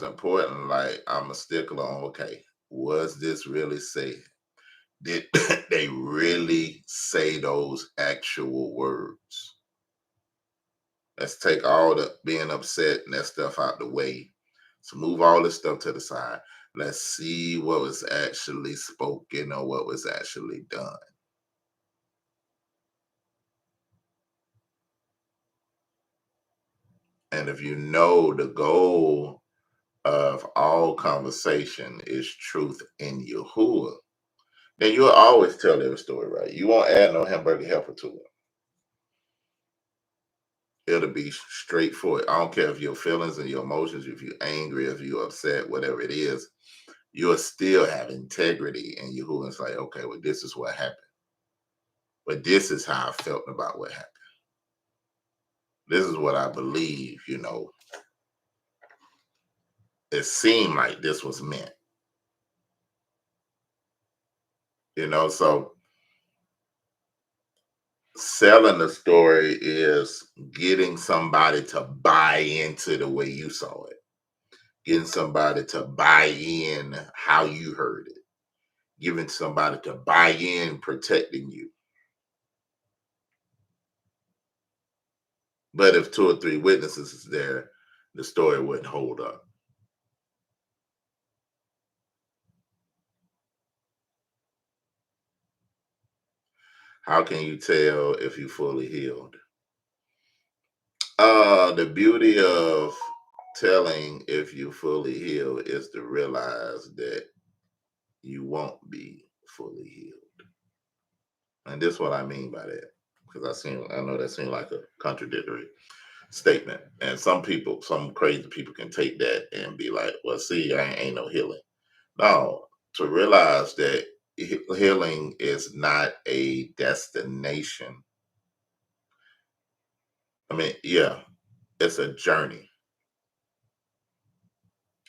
Speaker 1: important. Like I'm a stickler on, okay, was this really said? Did they really say those actual words? Let's take all the being upset and that stuff out the way. So move all this stuff to the side. Let's see what was actually spoken or what was actually done. And if you know the goal of all conversation is truth in Yahuwah, then you'll always tell every story right. You won't add no hamburger helper to it. It'll be straightforward. I don't care if your feelings and your emotions, if you're angry, if you're upset, whatever it is, you'll still have integrity in you. It's like, okay, well, this is what happened. But this is how I felt about what happened. This is what I believe, it seemed like this was meant, so selling the story is getting somebody to buy into the way you saw it, getting somebody to buy in how you heard it, giving somebody to buy in protecting you. But if two or three witnesses is there, the story wouldn't hold up. How can you tell if you fully healed? The beauty of telling if you fully healed is to realize that you won't be fully healed. And this is what I mean by that. Because I know that seems like a contradictory statement. And some crazy people can take that and be like, well, see, I ain't no healing. No, to realize that healing is not a destination. I mean, yeah, it's a journey.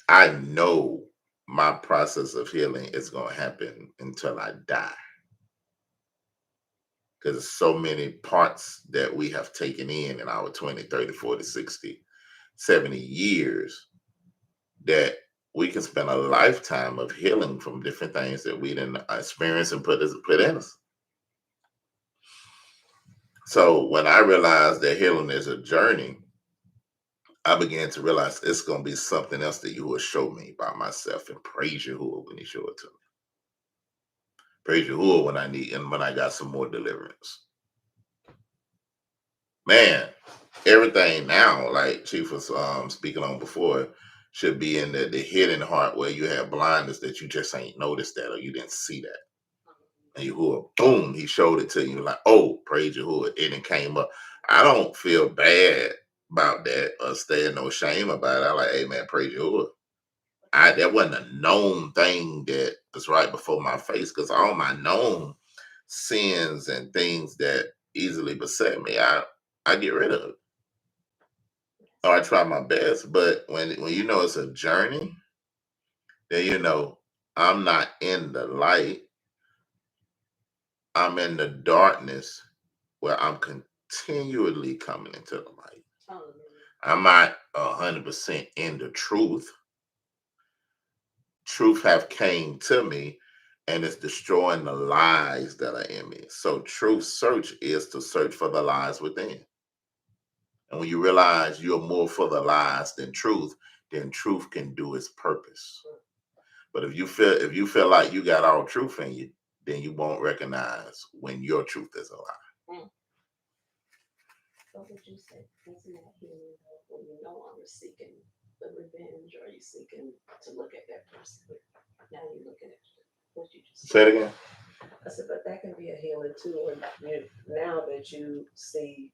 Speaker 1: I know my process of healing is going to happen until I die because there's so many parts that we have taken in our 20, 30, 40, 60, 70 years that we can spend a lifetime of healing from different things that we didn't experience and put in us. So when I realized that healing is a journey, I began to realize it's going to be something else that you will show me by myself, and praise you when you show it to me. Praise Yahuwah when I need and when I got some more deliverance. Man, everything now, like Chief was speaking on before, should be in the hidden heart where you have blindness that you just ain't noticed that or you didn't see that. And Yahuwah, boom, he showed it to you like, oh, praise Yahuwah. And it came up. I don't feel bad about that or stay in no shame about it. I like, hey man, praise Yahuwah. That wasn't a known thing that was right before my face because all my known sins and things that easily beset me, I get rid of it. Or I try my best. But when you know it's a journey, then I'm not in the light. I'm in the darkness where I'm continually coming into the light. I'm not 100% in the truth. Truth have came to me and it's destroying the lies that are in me. So truth search is to search for the lies within. And when you realize you're more for the lies than truth, then truth can do its purpose. But if you feel like you got all truth in you, then you won't recognize when your truth is a lie.
Speaker 2: What would you say? Isn't that healing when you no longer seeking the revenge or you seeking to look at that person? Now you're looking at what you just
Speaker 1: Say it again.
Speaker 2: I said, but that can be a healing too. When now that you see,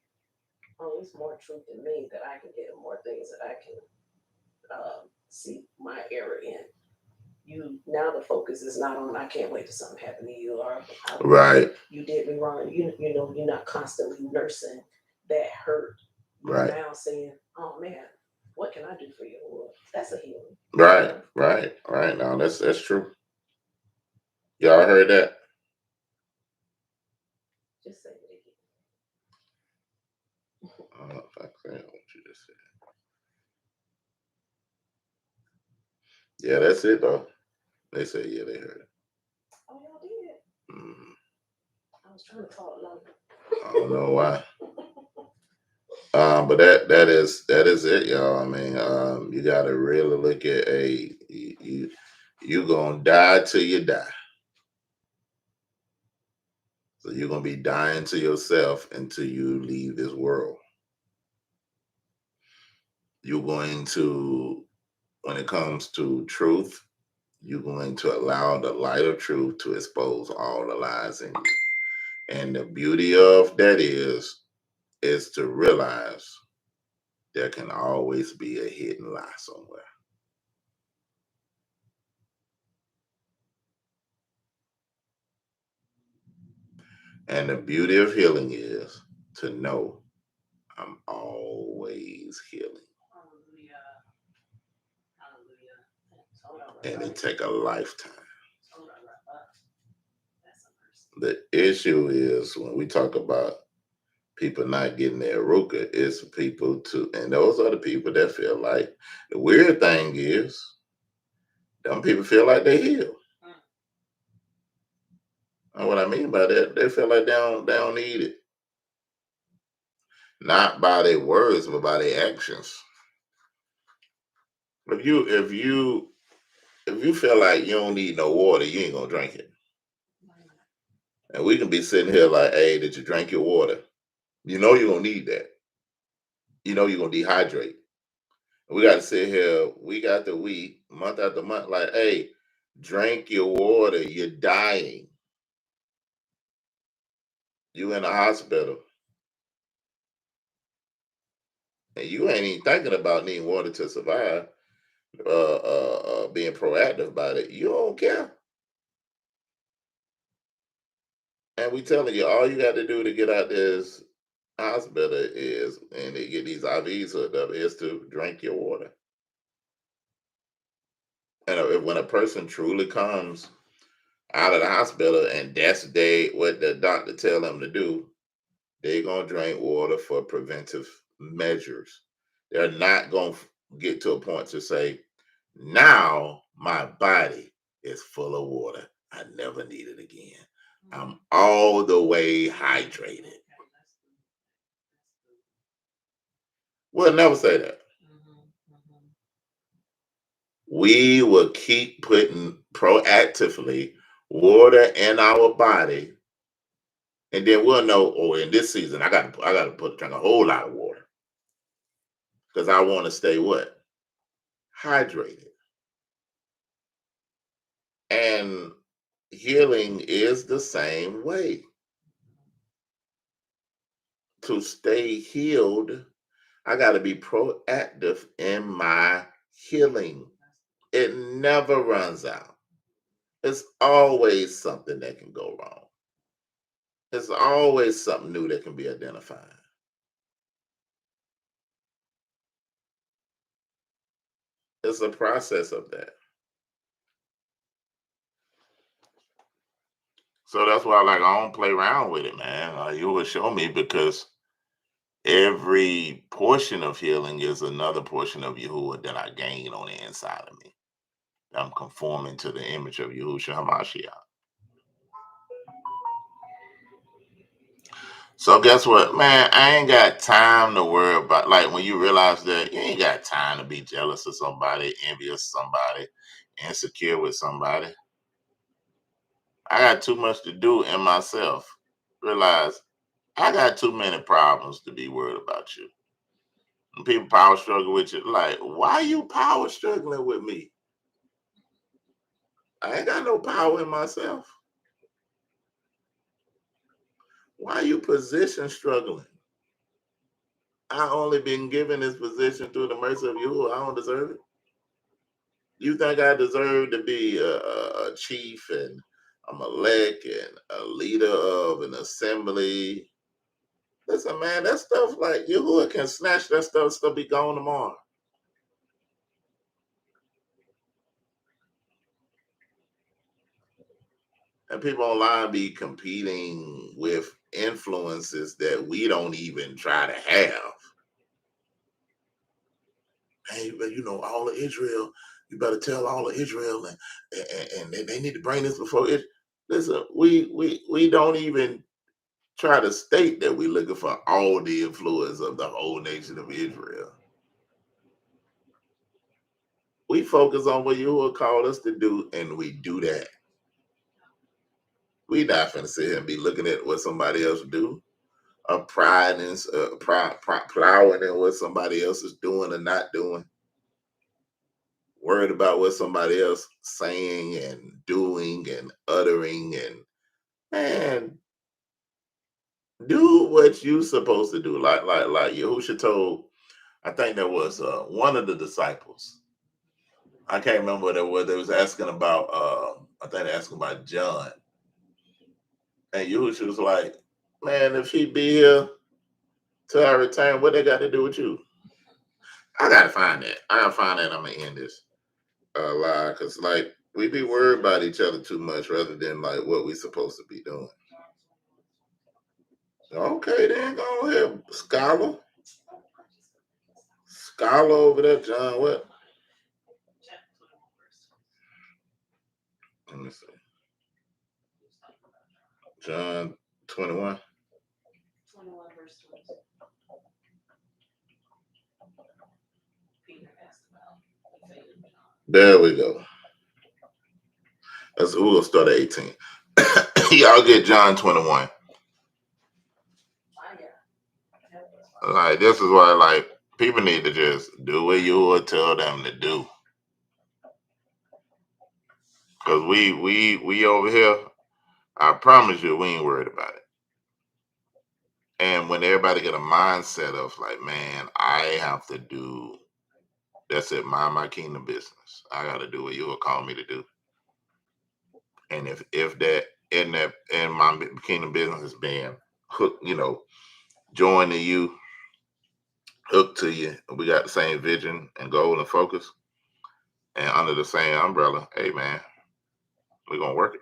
Speaker 2: oh, it's more truth in me that I can get, more things that I can see my error in. now the focus is not on I can't wait till something happened to you, or
Speaker 1: Right.
Speaker 2: you did me wrong. You know, you're not constantly nursing that hurt. You're
Speaker 1: Right.
Speaker 2: now saying, oh man, what can I do for you? Well, that's a healing.
Speaker 1: Right. Right. Now that's true. Y'all heard that?
Speaker 2: Just say it again.
Speaker 1: I don't know if I said what you just said. Yeah, that's it though. They said yeah, they heard it.
Speaker 2: Oh, y'all did.
Speaker 1: Mhm.
Speaker 2: I was trying to talk longer.
Speaker 1: I don't know why. But that is it, y'all. I mean, you gotta really look at you gonna die till you die. So you're gonna be dying to yourself until you leave this world. You're going to, when it comes to truth, you're going to allow the light of truth to expose all the lies in you. And the beauty of that is to realize there can always be a hidden lie somewhere. And the beauty of healing is to know I'm always healing.
Speaker 2: Hallelujah. Hallelujah. Hold on,
Speaker 1: And
Speaker 2: right,
Speaker 1: it take a lifetime.
Speaker 2: hold on, right. That's a mercy.
Speaker 1: The issue is when we talk about people not getting their ruka, it's people to, and those are the people that feel like, the weird thing is, them people feel like they heal.
Speaker 2: Mm.
Speaker 1: And what I mean by that, they feel like they don't need it. Not by their words, but by their actions. If you feel like you don't need no water, you ain't gonna drink it. And we can be sitting here like, hey, did you drink your water? You know you're gonna need that. You know you're gonna dehydrate. We got to sit here. We got the week, month after month. Like, hey, drink your water. You're dying. You in the hospital, and you ain't even thinking about needing water to survive. Being proactive about it. You don't care. And we telling you all you got to do to get out this hospital is, and they get these IVs hooked up, is to drink your water. And when a person truly comes out of the hospital and that's what the doctor tell them to do, they're gonna drink water for preventive measures. They're not gonna get to a point to say, now my body is full of water. I never need it again. I'm all the way hydrated. We'll never say that. We will keep putting proactively water in our body, and then we'll know. Oh, in this season, I got to drink a whole lot of water because I want to stay what, hydrated. And healing is the same way. To stay healed, I got to be proactive in my healing. It never runs out. It's always something that can go wrong. There's always something new that can be identified. It's a process of that. So that's why, like, I don't play around with it, man. You will show me because every portion of healing is another portion of Yahuwah that I gain on the inside of me. I'm conforming to the image of Yahushua Hamashiach. So guess what, man? I ain't got time to worry about, like, when you realize that you ain't got time to be jealous of somebody, envious of somebody, insecure with somebody. I got too much to do in myself. Realize I got too many problems to be worried about you. When people power struggle with you, like, why you power struggling with me? I ain't got no power in myself. Why you position struggling? I only been given this position through the mercy of you. I don't deserve it. You think I deserve to be a chief and a melek and a leader of an assembly? Listen, man, that stuff like Yahuwah can snatch that stuff be gone tomorrow. And people online be competing with influences that we don't even try to have. Hey, but all of Israel, you better tell all of Israel, and they need to bring this before it. Listen, we don't even try to state that we're looking for all the influence of the whole nation of Israel. We focus on what you will call us to do, and we do that. We not finna sit here and be looking at what somebody else do, or pride and plowing in what somebody else is doing or not doing. Worried about what somebody else saying and doing and uttering, and man, do what you supposed to do. Like Yahusha told, I think that was one of the disciples. I can't remember what they was asking about. I think they asking about John, and Yahusha was like, "Man, if he be here till I return, what they got to do with you?" I gotta find that. I gotta find that. I'm gonna end this lie, because like we be worried about each other too much rather than like what we supposed to be doing. Okay, then go ahead, scholar over there, John. What? Let me see. John 21.
Speaker 2: 21 verse 22. Peter asked about the fate of John.
Speaker 1: There we go. We'll start at 18. Y'all get John 21. Like this is why like people need to just do what you will tell them to do. Cause we over here, I promise you, we ain't worried about it. And when everybody get a mindset of like, man, I have to do that's it, mind my kingdom business. I gotta do what you will call me to do. And if that in my kingdom business is being hooked, joined to you, hooked to you, we got the same vision and goal and focus, and under the same umbrella, hey man, we're gonna work it.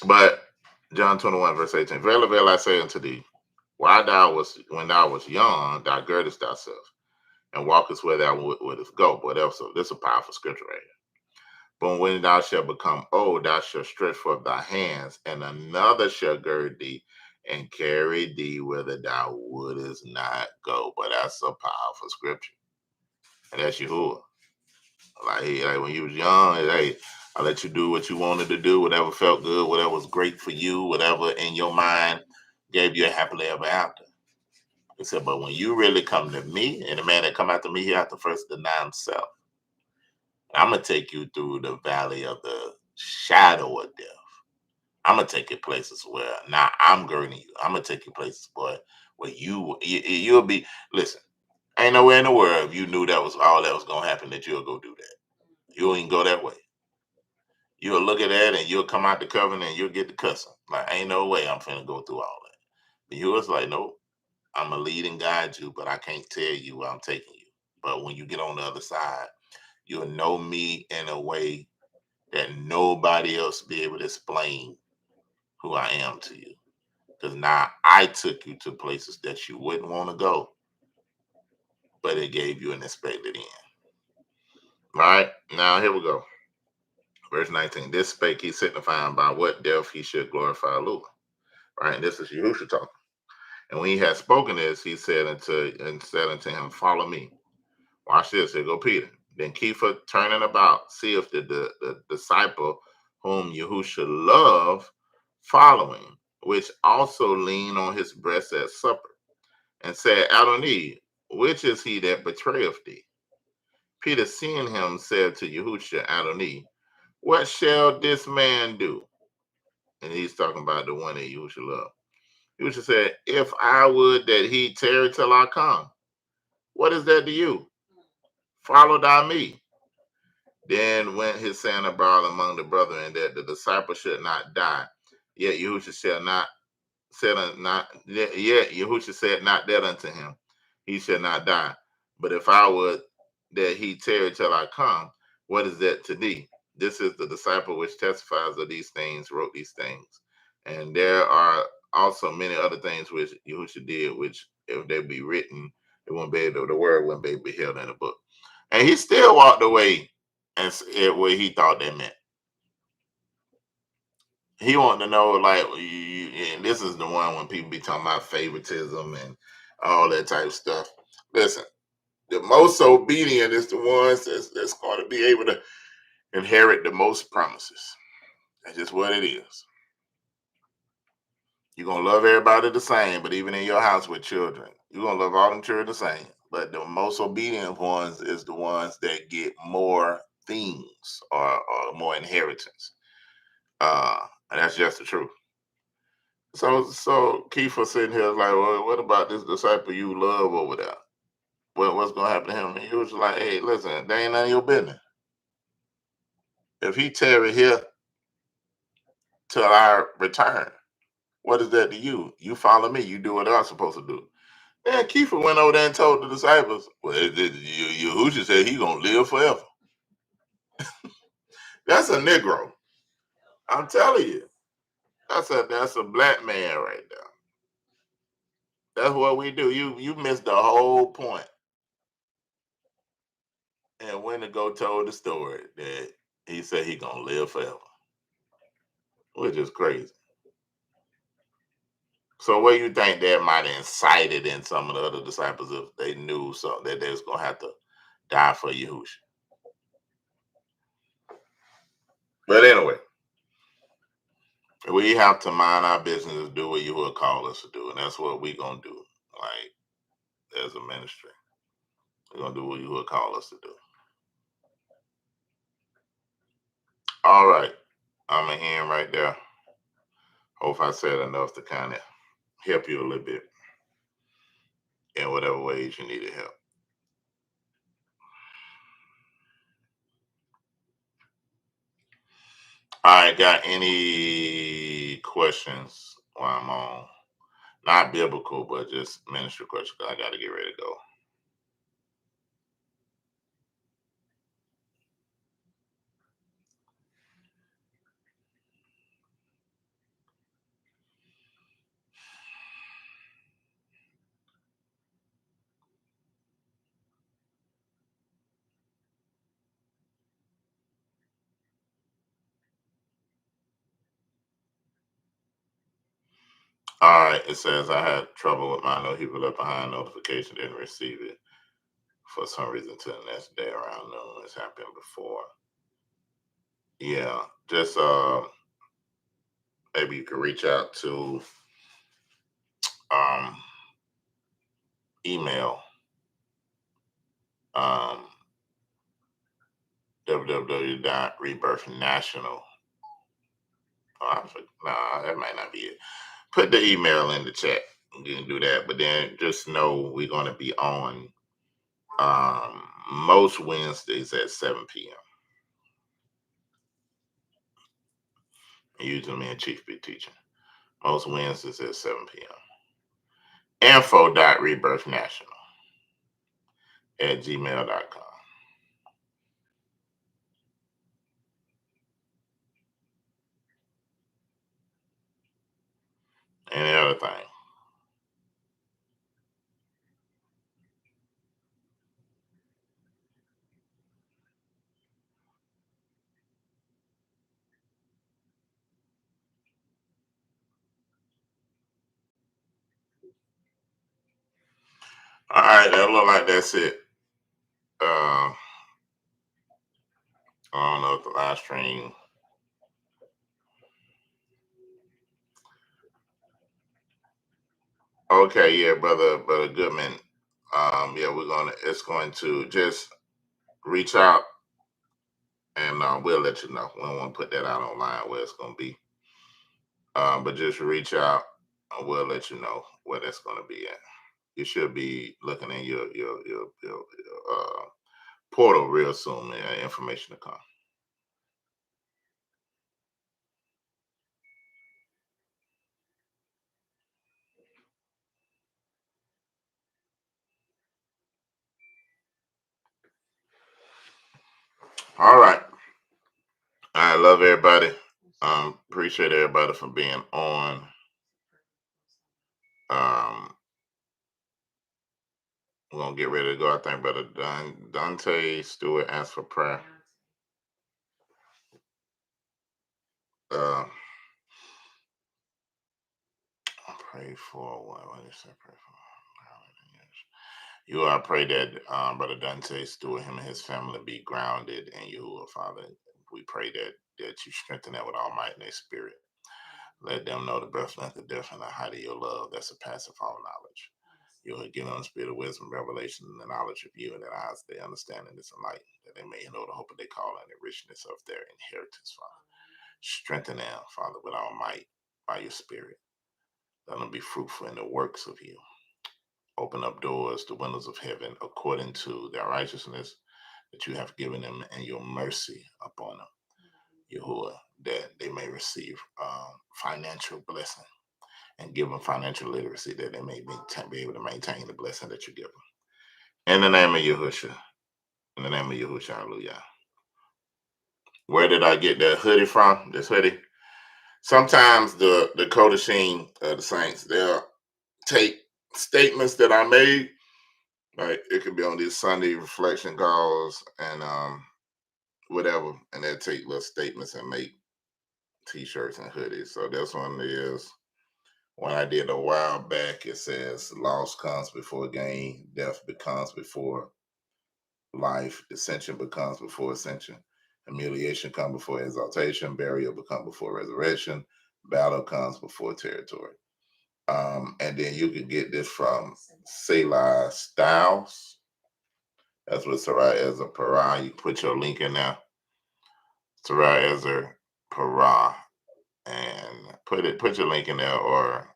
Speaker 1: But John 21, verse 18, verily, verily, I say unto thee, when thou was young, thou girdest thyself, and walkest where thou wouldest go. Whatever. So this is a powerful scripture right here. But when thou shalt become old, thou shalt stretch forth thy hands, and another shall gird thee and carry thee whither thou wouldest not go. But that's a powerful scripture. And that's Yahuwah. Like when you was young, hey, I let you do what you wanted to do, whatever felt good, whatever was great for you, whatever in your mind gave you a happily ever after. He said, but when you really come to me, and the man that come after me, he have to first deny himself. I'm gonna take you through the valley of the shadow of death. I'm gonna take you places where now I'm girding you. I'm gonna take you places where you'll be. Listen, ain't nowhere in the world if you knew that was all that was gonna happen that you'll go do that. You ain't go that way. You'll look at that and you'll come out the covenant and you'll get the cussing. Like ain't no way I'm finna go through all that. But you was like, nope, I'm gonna lead and guide you, but I can't tell you where I'm taking you. But when you get on the other side, you'll know me in a way that nobody else be able to explain who I am to you. Because now I took you to places that you wouldn't want to go, but it gave you an expected end. Right? Now here we go. Verse 19. This spake he signifying by what death he should glorify Lord. Right? And this is Yahushua talking. And when he had spoken this, he said unto him, follow me. Watch this. Here go Peter. Then Kepha turning about, see if the disciple whom Yahushua loved following, which also leaned on his breast at supper, and said, Adonai, which is he that betrayeth thee? Peter, seeing him, said to Yahushua, Adonai, what shall this man do? And he's talking about the one that Yahushua loved. Yahushua said, if I would that he tarry till I come, what is that to you? Follow thou me. Then went his saying abroad among the brethren that the disciple should not die. Yet Yahushua shall not said not yet Yahushua said not that unto him, he shall not die. But if I would that he tarry till I come, what is that to thee? This is the disciple which testifies of these things, wrote these things. And there are also many other things which Yahushua did, which if they be written, it won't be able, the word wouldn't be held in the book. And he still walked away and said what he thought that meant. He wanted to know, like, and this is the one when people be talking about favoritism and all that type of stuff. Listen, the most obedient is the ones that's going to be able to inherit the most promises. That's just what it is. You're going to love everybody the same, but even in your house with children, you're going to love all them children the same. But the most obedient ones is the ones that get more things or more inheritance. And that's just the truth. So Keith was sitting here like, well, what about this disciple you love over there? What's gonna happen to him? And he was like, hey, listen, that ain't none of your business. If he tarry here till I return, what is that to you? You follow me. You do what I'm supposed to do. Then Kiefer went over there and told the disciples, well, Yahushua said he gonna live forever. That's a Negro. I'm telling you. That's a black man right there. That's what we do. You missed the whole point. And when to go told the story that he said he gonna live forever, which is crazy. So what you think that might have incited in some of the other disciples if they knew so that they was gonna have to die for Yahushua? But anyway, we have to mind our business, do what Yahuwah call us to do, and that's what we gonna do. Like as a ministry, we're gonna do what Yahuwah call us to do. All right, I'm gonna end right there. Hope I said enough to kind of help you a little bit in whatever ways you needed help. All right, got any questions while I'm on? Not biblical, but just ministry questions. I got to get ready to go. All right, it says I had trouble with mine. No, he was left behind notification, didn't receive it for some reason till the next day around noon. It's happened before. Yeah, just maybe you could reach out to um email um www.rebirthnational. Nah, that might not be it. Put the email in the chat. You can do that, but then just know we're going to be on most Wednesdays at 7 p.m. Usually me and Chief be teaching. Most Wednesdays at 7 p.m. info.rebirthnational at gmail.com. Any other thing? All right, that look like that's it. I don't know if the live stream. Okay, yeah, brother Goodman. Yeah, it's going to just reach out and we'll let you know. We don't want to put that out online where it's going to be. But just reach out and we'll let you know where that's going to be at. You should be looking in your portal real soon, man. Information to come. All right. I love everybody. Appreciate everybody for being on. Um, we're gonna get ready to go. I think Brother Dante Stewart asked for prayer. Uh, I pray for what did I pray for? You, I pray that Brother Dante Stewart, him and his family be grounded in you, Father. We pray that you strengthen them with all might in their spirit. Let them know the breath, length, the depth, and the height of your love that surpasses all knowledge. You will give them the spirit of wisdom, revelation, and the knowledge of you, and that eyes they understand and this light, that they may know the hope of their call and the richness of their inheritance, Father. Strengthen them, Father, with all might by your spirit. Let them be fruitful in the works of you. Open up doors, the windows of heaven, according to their righteousness that you have given them and your mercy upon them, Yahuwah, that they may receive financial blessing and give them financial literacy that they may be able to maintain the blessing that you give them. In the name of Yahushua, in the name of Yahushua, hallelujah. Where did I get that hoodie from? This hoodie? Sometimes the Kodashim, the saints, they'll take statements that I made. Like it could be on these Sunday reflection calls and whatever, and they'll take little statements and make t-shirts and hoodies. So this one is one I did a while back. It says loss comes before gain, death becomes before life, dissension becomes before ascension, humiliation comes before exaltation, burial becomes before resurrection, battle comes before territory. And then you can get this from Selah Styles. That's what Sarai Ezra Parah. You put your link in there. Sarai Ezra Parah, and put your link in there, or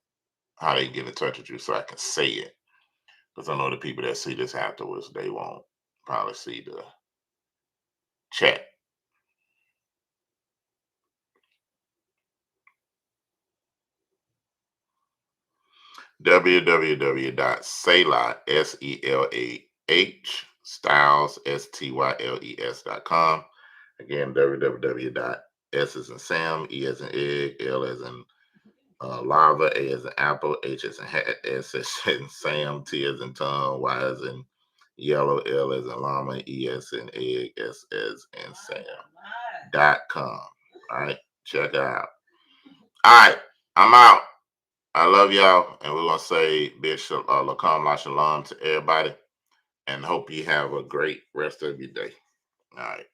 Speaker 1: how they get in touch with you so I can say it. Because I know the people that see this afterwards, they won't probably see the chat. www.selah, SELAH, styles, STYLES.com. Again, www.S as in Sam, E as in egg, L as in lava, A as in apple, H as in hat, S as in Sam, T as in Tom, Y as in yellow, L as in llama, E as in egg, S as in Sam.com. All right, check it out. All right, I'm out. I love y'all, and we're gonna say Bishop Lakam La Shalom to everybody, and hope you have a great rest of your day. All right.